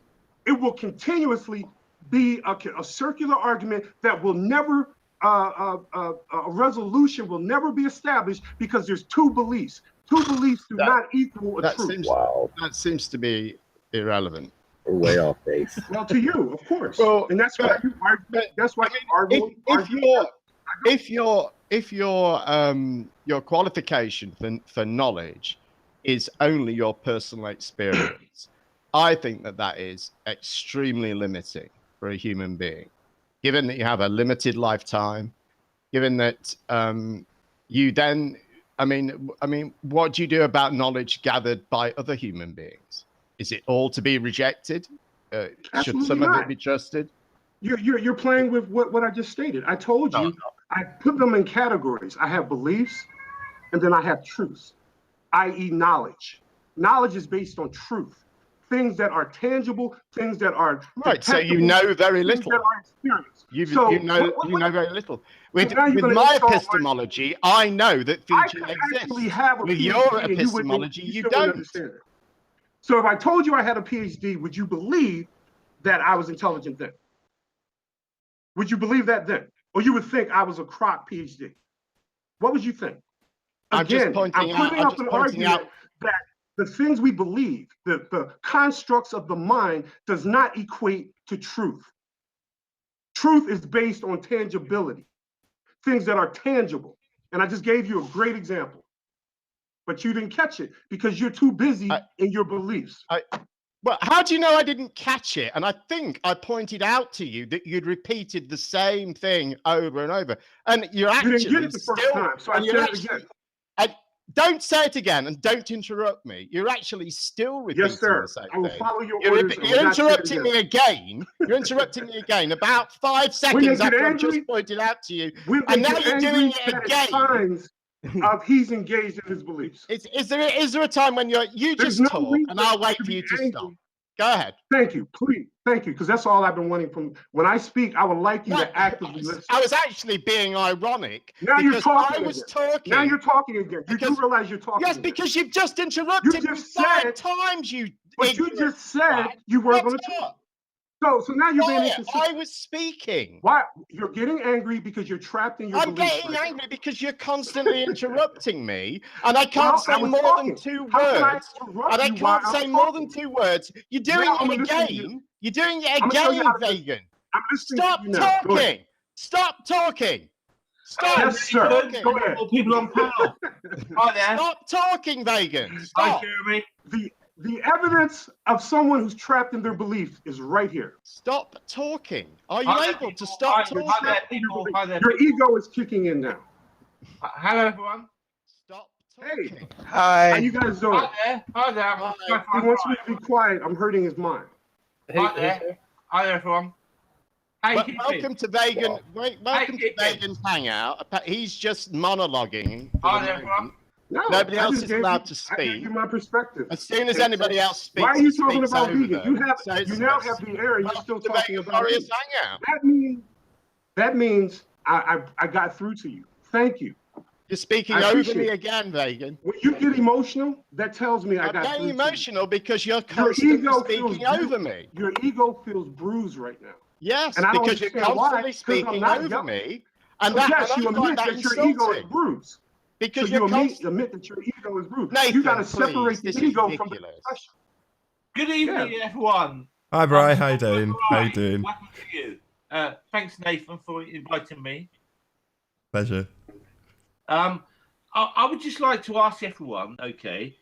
It will continuously be a circular argument that will never, a resolution will never be established because there's two beliefs. Two beliefs do not equal a truth. That seems to be irrelevant. We're way off base. Well, to you, of course. Well, and that's why you argue. That's why you argue. If your qualification for knowledge is only your personal experience, I think that is extremely limiting for a human being. Given that you have a limited lifetime, given that you then, I mean, what do you do about knowledge gathered by other human beings? Is it all to be rejected? Should some of it be trusted? You're playing with what I just stated. I told you, I put them in categories. I have beliefs, and then I have truths, i.e. knowledge. Knowledge is based on truth. Things that are tangible, things that are right. So you know very little. That are experienced. You know very little. With my epistemology, I know that Fiji exists. With your epistemology, you don't. Understand it. So if I told you I had a PhD, would you believe that I was intelligent then? Would you believe that then? Or you would think I was a crock PhD? What would you think? Again, I'm putting up an argument that the things we believe, the constructs of the mind does not equate to truth. Truth is based on tangibility, things that are tangible. And I just gave you a great example. But you didn't catch it because you're too busy in your beliefs. Well, how do you know I didn't catch it? And I think I pointed out to you that you'd repeated the same thing over and over. And you're actually you didn't get it the first time, so I said it again. Don't say it again and don't interrupt me. You're actually still repeating the same thing. I will follow your orders. You're interrupting me again. You're interrupting me again about 5 seconds after I just pointed out to you. And now you're doing it again. He's engaged in his beliefs. Is there a time when you just talk and I'll wait for you to stop? Go ahead. Thank you, please. Thank you, because that's all I've been wanting from when I speak. I would like you to actively listen. I was actually being ironic. Now you're talking. I was talking. Now you're talking again. You do realize you're talking. Yes, because you've just interrupted me 5 times. But you just said you weren't going to talk. So now you're being inconsistent. I was speaking. Why? You're getting angry because you're trapped in your I'm beliefs getting right angry because you're constantly interrupting me, and I can't say more than 2 How can I words. interrupt And I you while can't I'm say more talking? than 2 words. You're doing Now I'm it listening to you. again. You're doing it I'm gonna show you again, how to Vegan. I'm listening Stop to you now. Go ahead. talking. Stop talking. Stop Yes, sir. talking. Go ahead. More people on panel. Hi there. Stop talking, Vegan. Hi, Stop. Jeremy. The evidence of someone who's trapped in their beliefs is right here. Stop talking. Are you Hi there, able to people. stop Hi talking? there, people. Hi there, Your people. ego is kicking in now. Hello, everyone. Stop Hey, talking. how you guys doing? Hi there. Hi there. Hi. He wants me to be quiet. I'm hurting his mind. Hi there. Hi there, everyone. Hey, Well, welcome to Vegan. Welcome to Keith. Vegan's Hangout. He's just monologuing. for Hi the there, moment. everyone. No, Nobody I else just is gave allowed you- to I gave speak. you my perspective. As soon as anybody else speaks, Why are you he talking speaks about over vegan? them. You now have the air and you're still Welcome to talking Vegan about Warriors vegan. Hangout. That means I got through to you. Thank you. You're speaking I over appreciate me it. again, Vegan. When you get emotional, that tells me I I'm got getting through emotional because you're to you. Your constantly ego speaking feels over me. Your ego feels bruised right now. Yes, And I don't because you're understand why, constantly 'cause I'm speaking not over yelling. me. And So that, yes, and you I find admit that that your ego is insulting. bruised. Because So you're you admit that your ego is bruised. Nathan, You got to separate please, the this is ego from the ridiculous. discussion. Good evening, everyone. Hi, Bri. How you doing? How you Right. doing? Welcome to you. Thanks, Nathan, for inviting me. Pleasure. I would just like to ask everyone, okay,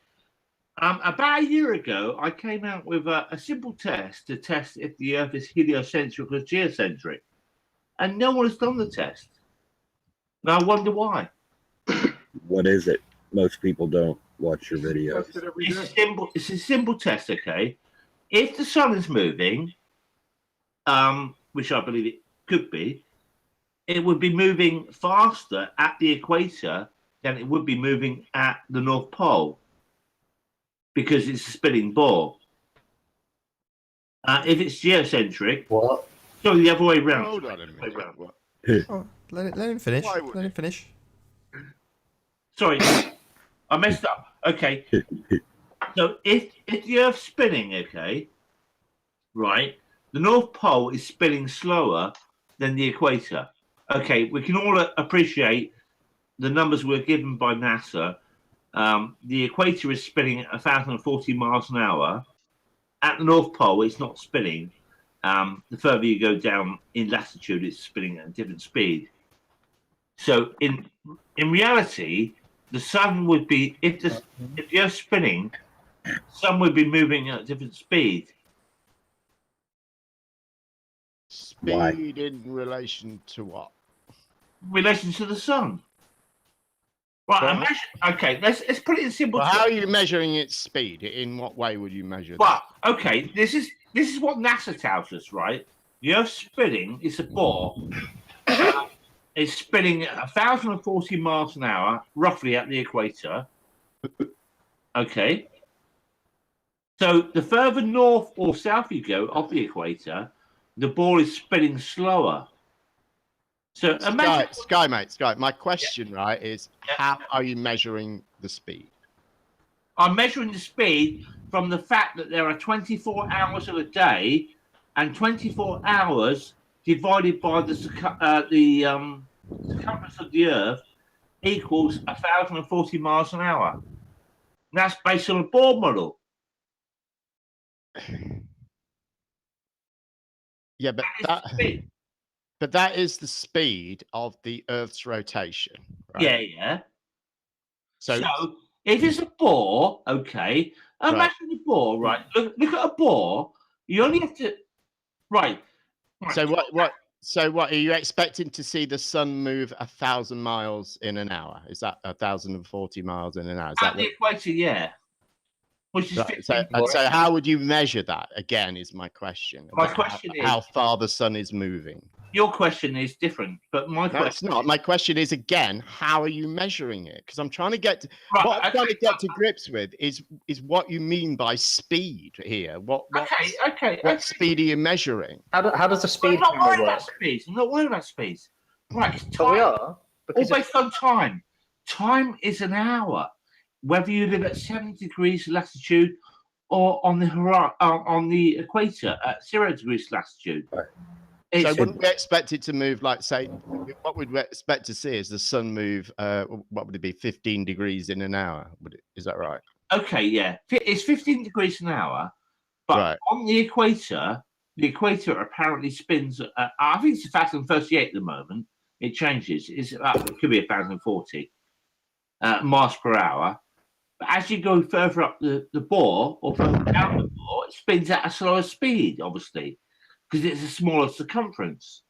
about a year ago, I came out with a simple test to test if the Earth is heliocentric or geocentric, and no one has done the test. Now I wonder why. What is it? Most people don't watch your videos. It's a simple test, okay? If the sun is moving, which I believe it could be, it would be moving faster at the equator than it would be moving at the North Pole because it's a spinning ball. If it's geocentric, so the other way around. Hold on a minute. Oh, let him finish. Let him finish. Sorry, I messed up. Okay. So if the Earth's spinning, okay, right, the North Pole is spinning slower than the equator. Okay, we can all appreciate the numbers we're given by NASA. The equator is spinning at 1,040 miles an hour. At the North Pole, it's not spinning. The further you go down in latitude, it's spinning at a different speed. So in reality, the sun would be if the Earth's spinning, the sun would be moving at a different speed. Speed in relation to what? Relation to the sun. Right. Well, okay. Let's put it in simple. Well, how are you measuring its speed? In what way would you measure Well, okay. This is what NASA tells us, right? The Earth's spinning. It's a ball. It's spinning at 1,040 miles an hour, roughly at the equator. Okay. So the further north or south you go of the equator, the ball is spinning slower. So imagine, Sky, my question, right, is how are you measuring the speed? I'm measuring the speed from the fact that there are 24 hours of a day, and 24 hours divided by the circumference of the Earth equals 1,040 miles an hour. And that's based on a Bohr model. Yeah, but that is the speed of the Earth's rotation. Right? Yeah. So if it's a Bohr, okay, imagine a Bohr, right? Look at a Bohr. You only have to, right. So what? So what are you expecting to see the sun move 1,000 miles in an hour? Is that 1,040 miles in an hour? Is At the equator, yeah. Which is so how would you measure that? Again, is my question. My question is how far the sun is moving. Your question is different, but my question it's not. My question is again, how are you measuring it? Because I'm trying to get trying to get to grips with is what you mean by speed here. What speed are you measuring? How does the speed I'm not camera worried work? about speed. I'm not worried about speed. Right, it's time. But we are. All Because based on time. Time is an hour. Whether you live at 7 degrees latitude or on the equator at 0 degrees latitude. Right. So wouldn't we expect it to move, like, say, what would we expect to see is the sun move, what would it be, 15 degrees in an hour? Is that right? Okay, yeah. It's 15 degrees an hour, but Right. on the equator apparently spins, I think it's 1,038 at the moment. It changes. It could be 1,040 miles per hour. But as you go further up the bore or further down the bore, it spins at a slower speed, obviously, because it's a smaller circumference.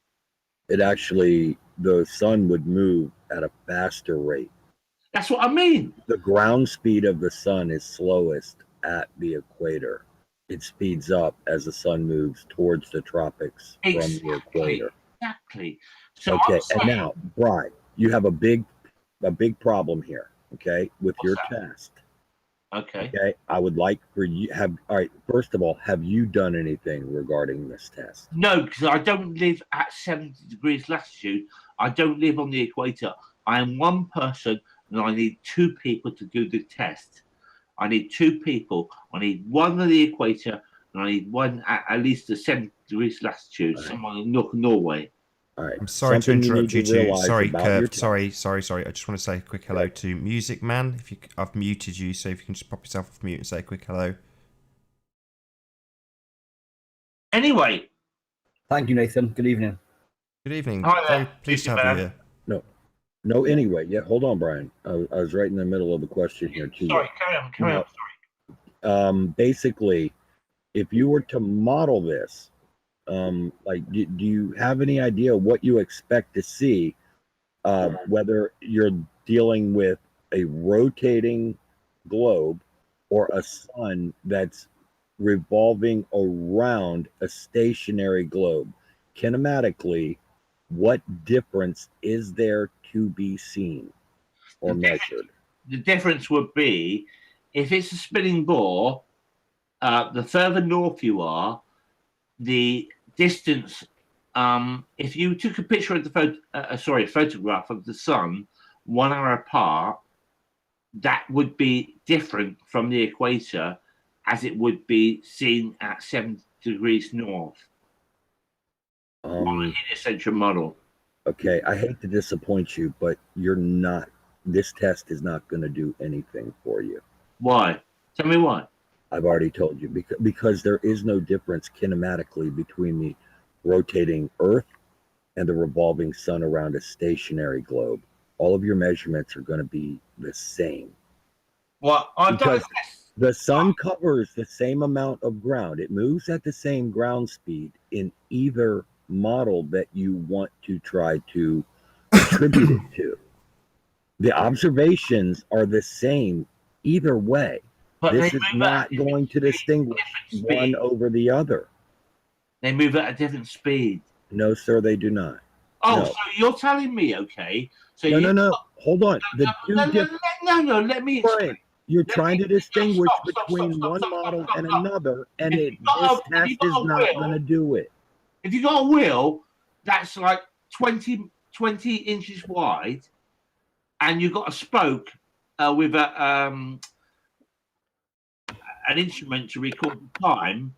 It actually, the sun would move at a faster rate. That's what I mean. The ground speed of the sun is slowest at the equator. It speeds up as the sun moves towards the tropics from the equator. Exactly. So okay, and now, Brian, you have a big problem here, okay, with your test. Okay. Okay, I would like for you all right, first of all, have you done anything regarding this test? No, because I don't live at 70 degrees latitude. I don't live on the equator. I am one person and I need two people to do the test. I need two people. I need one on the equator and I need one at least the 70 degrees latitude, someone in Norway. All right. I'm sorry to interrupt you too. Sorry, Curved. Sorry. I just want to say a quick hello to Music Man. I've muted you, so if you can just pop yourself off mute and say a quick hello. Anyway. Thank you, Nathan. Good evening. Good evening. Hi there. Very pleased to have you here. No, anyway. Yeah, hold on, Brian. I was right in the middle of the question here, too. Sorry, carry on. Sorry. Basically, if you were to model this, like, do you have any idea what you expect to see, whether you're dealing with a rotating globe or a sun that's revolving around a stationary globe? Kinematically, what difference is there to be seen or measured? The difference would be if it's a spinning bore, the further north you are, the distance. If you took a picture of a photograph of the sun 1 hour apart, that would be different from the equator, as it would be seen at 70 degrees north. On a heliocentric model. Okay, I hate to disappoint you, but this test is not going to do anything for you. Why? Tell me why. I've already told you, because there is no difference kinematically between the rotating Earth and the revolving sun around a stationary globe. All of your measurements are going to be the same. Well, because the sun covers the same amount of ground. It moves at the same ground speed in either model that you want to try to attribute it to. The observations are the same either way. But this is not going to distinguish one over the other. They move at a different speed. No, sir, they do not. Oh, no. So you're telling me, okay? So no. Hold on. No. Let me explain. You're trying to distinguish between one model and another, and this test is not going to do it. If you got a wheel that's like 20 inches wide, and you've got a spoke with an instrument to record the time,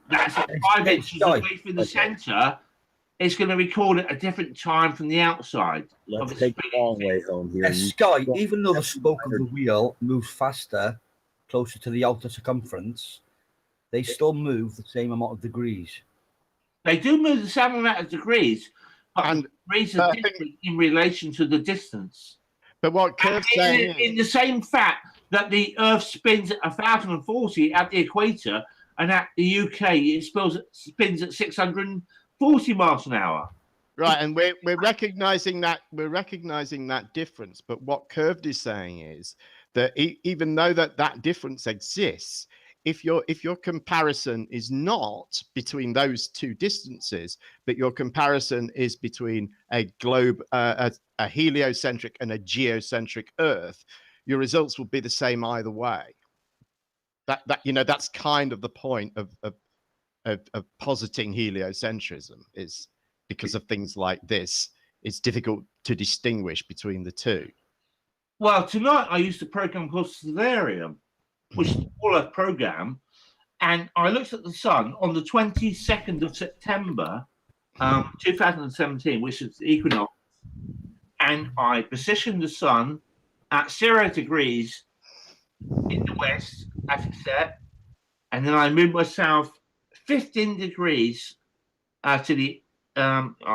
that's 5 inches away from the center, it's going to record at a different time from the outside. Let's take the long way home here. Sky, even though the spoke of the wheel moves faster, closer to the outer circumference, they still move the same amount of degrees. They do move the same amount of degrees, but the degrees are different in relation to the distance. But what Curve's saying in the same fact that the Earth spins at 1,040 at the equator, and at the UK it spins at 640 miles an hour. Right, and we're recognizing that difference. But what Curved is saying is that even though that difference exists, if your comparison is not between those two distances, but your comparison is between a globe, a heliocentric and a geocentric Earth, your results will be the same either way. That's kind of the point of positing heliocentrism, is because of things like this. It's difficult to distinguish between the two. Well, tonight I used a program called Stellarium. which is the All Earth program, and I looked at the sun on the 22nd of September, 2017, which is the equinox, and I positioned the sun at 0 degrees in the west as it set, and then I moved myself 15 degrees to the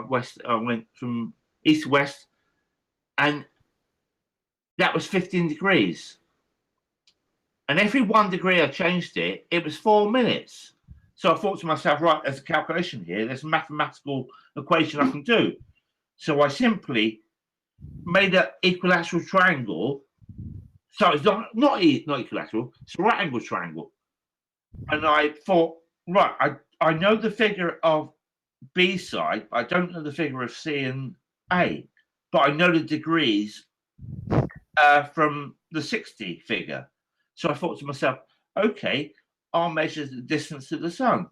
west. I went from east to west, and that was 15 degrees. And every 1 degree I changed it, it was 4 minutes. So I thought to myself, right, there's a calculation here. There's a mathematical equation I can do. So I simply made an equilateral triangle. So it's not equilateral, it's a right angle triangle. And I thought, right, I know the figure of B side, but I don't know the figure of C and A. But I know the degrees from the 60 figure. So I thought to myself, okay, I'll measure the distance to the sun.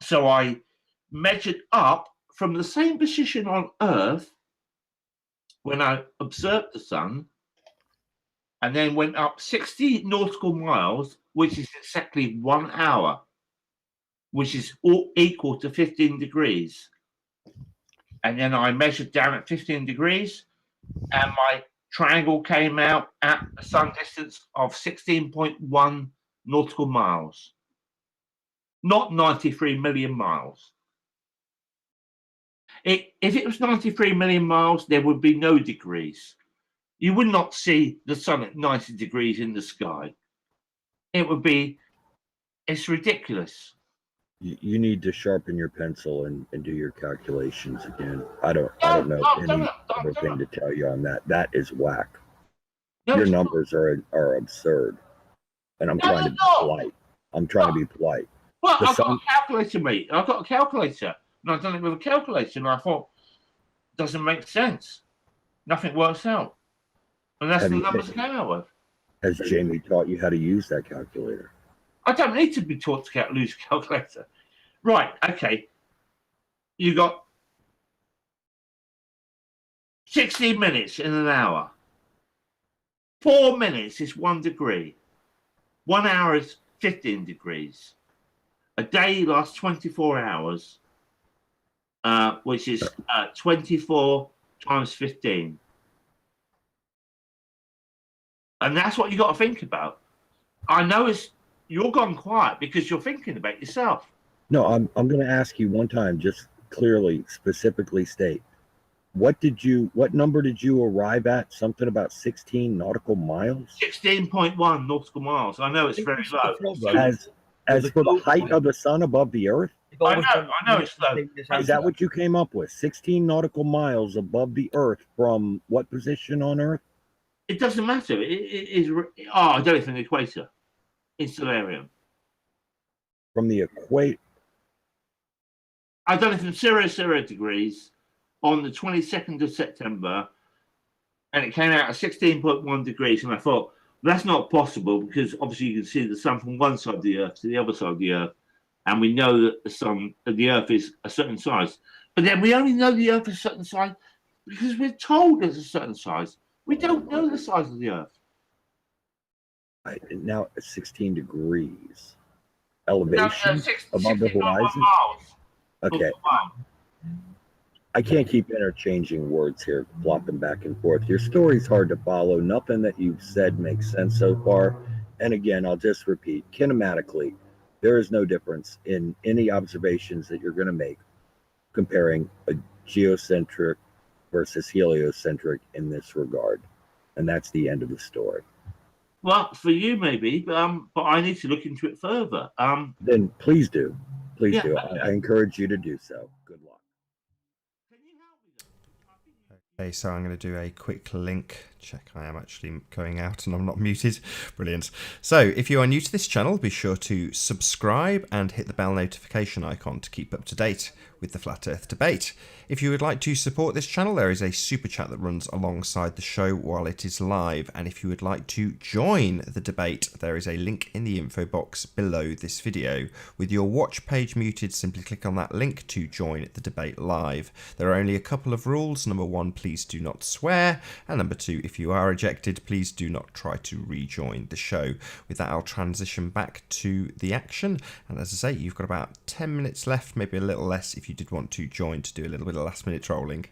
So I measured up from the same position on Earth when I observed the sun, and then went up 60 nautical miles, which is exactly 1 hour, which is all equal to 15 degrees. And then I measured down at 15 degrees, and my triangle came out at a sun distance of 16.1 nautical miles, not 93 million miles. If it was 93 million miles, there would be no degrees. You would not see the sun at 90 degrees in the sky. It would be, it's ridiculous. You need to sharpen your pencil and do your calculations again. I don't know any other thing to tell you on that. That is whack. Your numbers are absurd. And I'm trying to be polite. I'm trying to be polite. Well, I've got a calculator, mate. I've got a calculator. And I've done it with a calculator. And I thought, it doesn't make sense. Nothing works out. And that's the numbers I came out with. Has Jamie taught you how to use that calculator? I don't need to be taught to use a calculator. Right, okay. You got 60 minutes in an hour. 4 minutes is 1 degree. 1 hour is 15 degrees. A day lasts 24 hours, which is 24 times 15. And that's what you got to think about. I know you're gone quiet because you're thinking about yourself. No, I'm going to ask you one time, just clearly, specifically state, what number did you arrive at? Something about 16 nautical miles? 16.1 nautical miles. I know it's very low. As for the height of the sun above the earth? I know it's low. Is that what you came up with? 16 nautical miles above the earth from what position on earth? It doesn't matter. It is. I don't think the equator. It's Solarium. From the equator. I done it from 0 degrees on the 22nd of September, and it came out at 16.1 degrees. And I thought, that's not possible because obviously you can see the sun from one side of the earth to the other side of the earth, and we know that the earth is a certain size. But then we only know the earth is a certain size because we're told it's a certain size. We don't know the size of the earth. Now it's 16 degrees elevation above the horizon. Okay. I can't keep interchanging words here, flopping back and forth. Your story's hard to follow. Nothing that you've said makes sense so far. And again, I'll just repeat, kinematically, there is no difference in any observations that you're going to make comparing a geocentric versus heliocentric in this regard. And that's the end of the story. Well, for you maybe, but I need to look into it further. Then please do. Please do. I encourage you to do so. Good luck. Okay, so I'm going to do a quick link check. I am actually going out and I'm not muted. Brilliant. So if you are new to this channel, be sure to subscribe and hit the bell notification icon to keep up to date with the Flat Earth debate. If you would like to support this channel, there is a super chat that runs alongside the show while it is live. And if you would like to join the debate, there is a link in the info box below this video. With your watch page muted, simply click on that link to join the debate live. There are only a couple of rules. Number one, please do not swear. And number two, if if you are ejected, please do not try to rejoin the show. With that, I'll transition back to the action. And as I say, you've got about 10 minutes left, maybe a little less if you did want to join to do a little bit of last-minute trolling.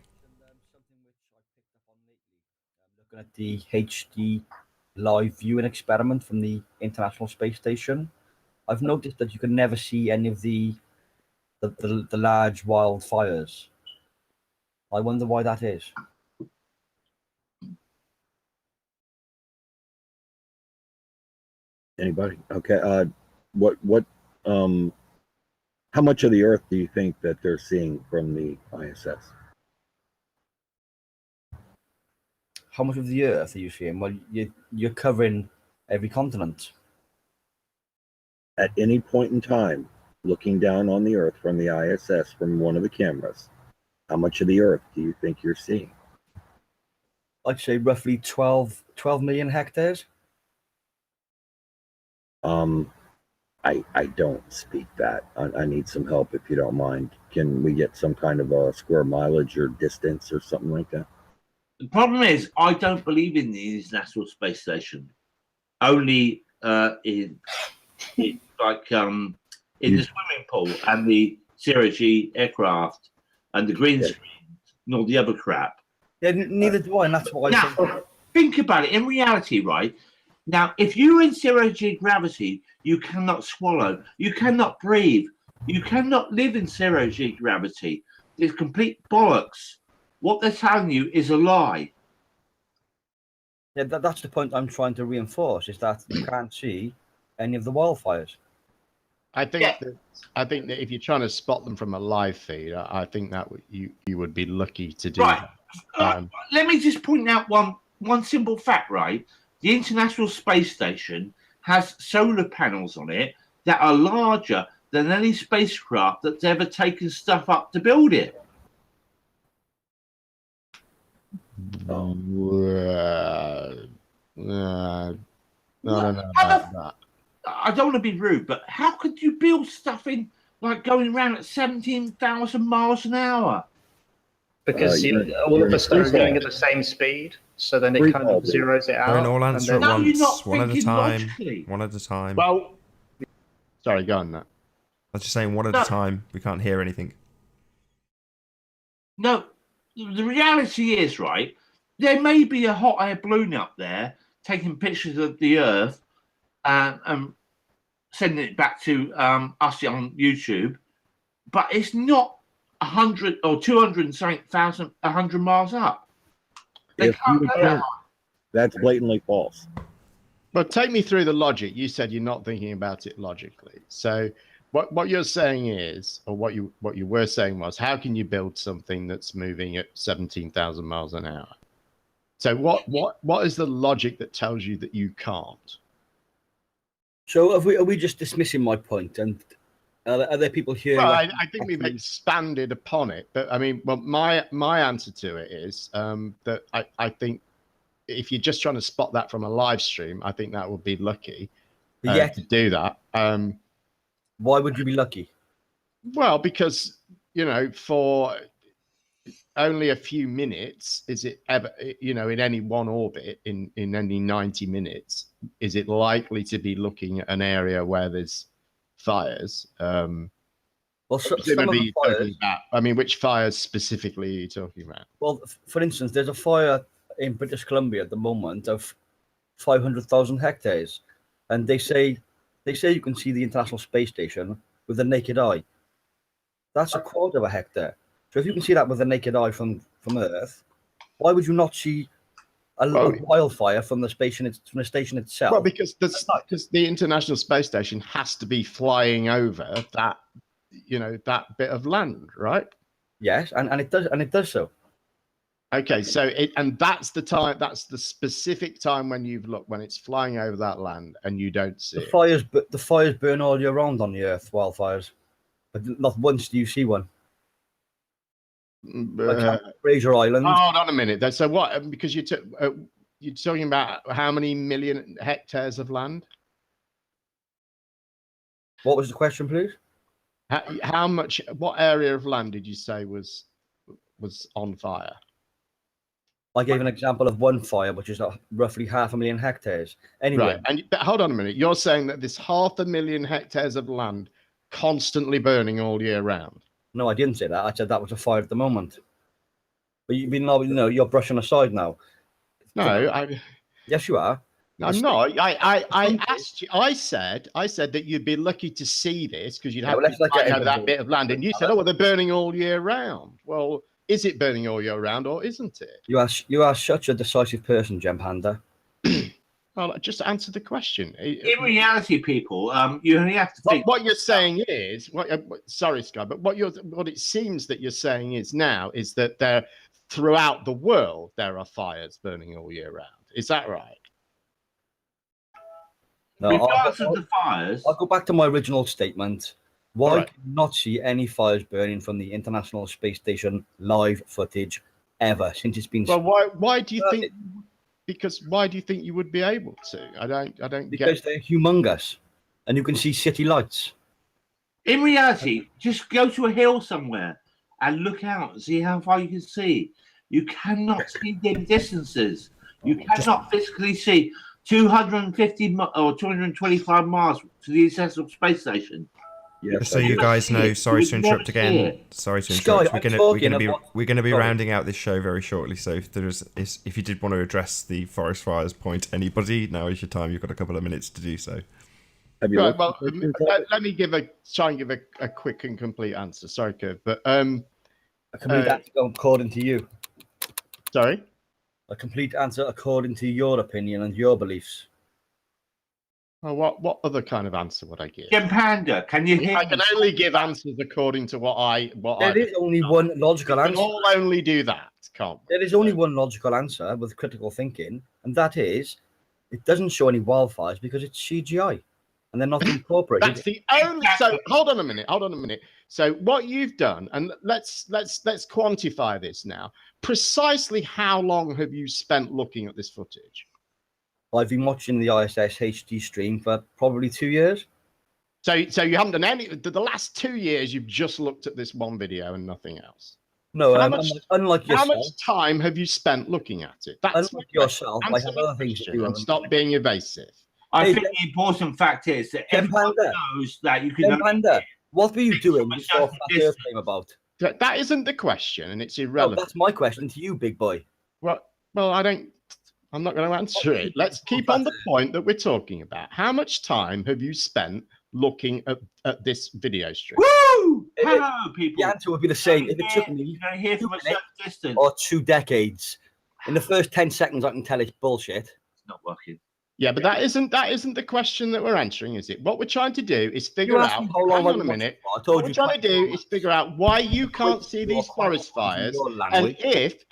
Looking at the HD live viewing experiment from the International Space Station, I've noticed that you can never see any of the large wildfires. I wonder why that is. Anybody? Okay. How much of the Earth do you think that they're seeing from the ISS? How much of the Earth are you seeing? Well, you're covering every continent. At any point in time, looking down on the Earth from the ISS from one of the cameras, how much of the Earth do you think you're seeing? I'd say roughly 12 million hectares. I don't speak that. I need some help if you don't mind. Can we get some kind of a square mileage or distance or something like that? The problem is, I don't believe in the International Space Station. Only in the swimming pool and the zero-G aircraft and the green screens and all the other crap. Yeah, neither do I, and that's why. Now, think about it. In reality, right? Now, if you're in zero-G gravity, you cannot swallow. You cannot breathe. You cannot live in zero-G gravity. It's complete bollocks. What they're telling you is a lie. Yeah, that's the point I'm trying to reinforce, is that you can't see any of the wildfires. I think that if you're trying to spot them from a live feed, I think that you would be lucky to do right. that. Let me just point out one simple fact, right? The International Space Station has solar panels on it that are larger than any spacecraft that's ever taken stuff up to build it. I don't know about that. I don't want to be rude, but how could you build stuff in like going around at 17,000 miles an hour? Because all of the stuff's going at the same speed, so then it kind of zeroes it out. Don't all answer at once. You're not one at a thinking time. logically. One at a time. Well, sorry, go on, Matt. I was just saying one at a time. We can't hear anything. No, the reality is, right, there may be a hot air balloon up there taking pictures of the Earth and sending it back to us on YouTube, but it's not 100 or 200,000, 100 miles up. They can't go that high. That's blatantly false. But take me through the logic. You said you're not thinking about it logically. So what you're saying is, or what you were saying was, how can you build something that's moving at 17,000 miles an hour? So what is the logic that tells you that you can't? So are we just dismissing my point? And are there people here? Well, I think we've expanded upon it, but I mean, well, my answer to it is that I think if you're just trying to spot that from a live stream, I think that would be lucky to do that. Why would you be lucky? Well, because for only a few minutes is it ever, in any one orbit in any 90 minutes, is it likely to be looking at an area where there's fires? Well, some of the fires, which fires specifically are you talking about? Well, for instance, there's a fire in British Columbia at the moment of 500,000 hectares, and they say you can see the International Space Station with the naked eye. That's a quarter of a hectare. So if you can see that with the naked eye from Earth, why would you not see a wildfire from the station itself? Well, because the International Space Station has to be flying over that bit of land, right? Yes, and it does so. Okay, so that's the specific time when you've looked, when it's flying over that land and you don't see the fires burn all year round on the Earth, wildfires, but not once do you see one. Like Fraser Island. Hold on a minute. So what? Because you're talking about how many million hectares of land? What was the question, please? How much? What area of land did you say was on fire? I gave an example of one fire, which is roughly 500,000 hectares. Anyway, Right, but hold on a minute. You're saying that this 500,000 hectares of land constantly burning all year round? No, I didn't say that. I said that was a fire at the moment. But you're brushing aside now. No, yes, you are. I'm not. I asked you. I said that you'd be lucky to see this because you'd have that bit of land, and you said, "Oh, well, they're burning all year round." Well, is it burning all year round, or isn't it? You are such a decisive person, Jem Panda. Well, just answer the question. In reality, people, you only have to think. What you're saying is, sorry, Sky, but what it seems that you're saying is now is that there, throughout the world, there are fires burning all year round. Is that right? No, regardless of the fires, I'll go back to my original statement. Why can you not see any fires burning from the International Space Station live footage ever since it's been? Well, why do you think? Because why do you think you would be able to? I don't. Because they're humongous, and you can see city lights. In reality, just go to a hill somewhere and look out and see how far you can see. You cannot see dim distances. You cannot physically see 250 or 225 miles to the International Space Station. Just so you guys know, sorry to interrupt again. Sorry to interrupt. We're going to be rounding out this show very shortly. So if you did want to address the forest fires point, anybody, now is your time. You've got a couple of minutes to do so. Right, well, let me try and give a quick and complete answer. Sorry, Kev, but a complete answer according to you. Sorry, a complete answer according to your opinion and your beliefs. Well, what other kind of answer would I give? Jem Panda, can you hear? I can only give answers according to There is only one logical answer. We can all only do that, can't we? There is only one logical answer with critical thinking, and that is, it doesn't show any wildfires because it's CGI, and they're not incorporated. That's the only. So hold on a minute. So what you've done, and let's quantify this now. Precisely how long have you spent looking at this footage? I've been watching the ISS HD stream for probably 2 years. So you haven't done any. The last 2 years, you've just looked at this one video and nothing else. No, unlike yourself. How much time have you spent looking at it? That's unlike yourself. I have other things to do. And stop being evasive. I think the important fact is that everyone knows that you can. Panda, what were you doing before Flat Earth came about? That isn't the question, and it's irrelevant. No, that's my question to you, big boy. Well, I'm not going to answer it. Let's keep on the point that we're talking about. How much time have you spent looking at this video stream? Woo! Hello, people. The answer would be the same. If it took me 2 minutes or 2 decades, in the first 10 seconds, I can tell it's bullshit. It's not working. Yeah, but that isn't the question that we're answering, is it? What we're trying to do is figure out. Hang on a minute. What we're trying to do is figure out why you can't see these forest fires, and if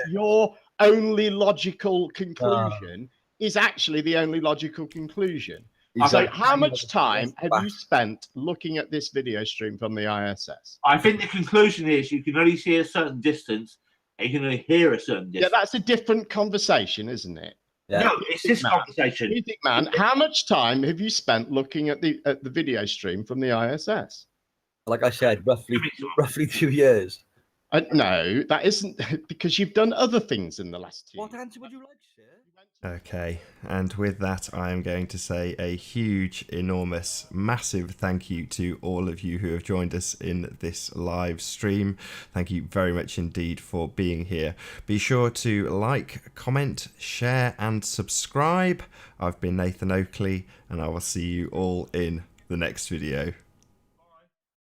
your only logical conclusion is actually the only logical conclusion. So how much time have you spent looking at this video stream from the ISS? I think the conclusion is you can only see a certain distance and you can only hear a certain distance. Yeah, that's a different conversation, isn't it? Yeah. No, it's this conversation. Music Man, how much time have you spent looking at the video stream from the ISS? Like I said, roughly 2 years. No, that isn't, because you've done other things in the last 2 years. What answer would you like, sir? Okay, and with that, I am going to say a huge, enormous, massive thank you to all of you who have joined us in this live stream. Thank you very much indeed for being here. Be sure to like, comment, share, and subscribe. I've been Nathan Oakley, and I will see you all in the next video.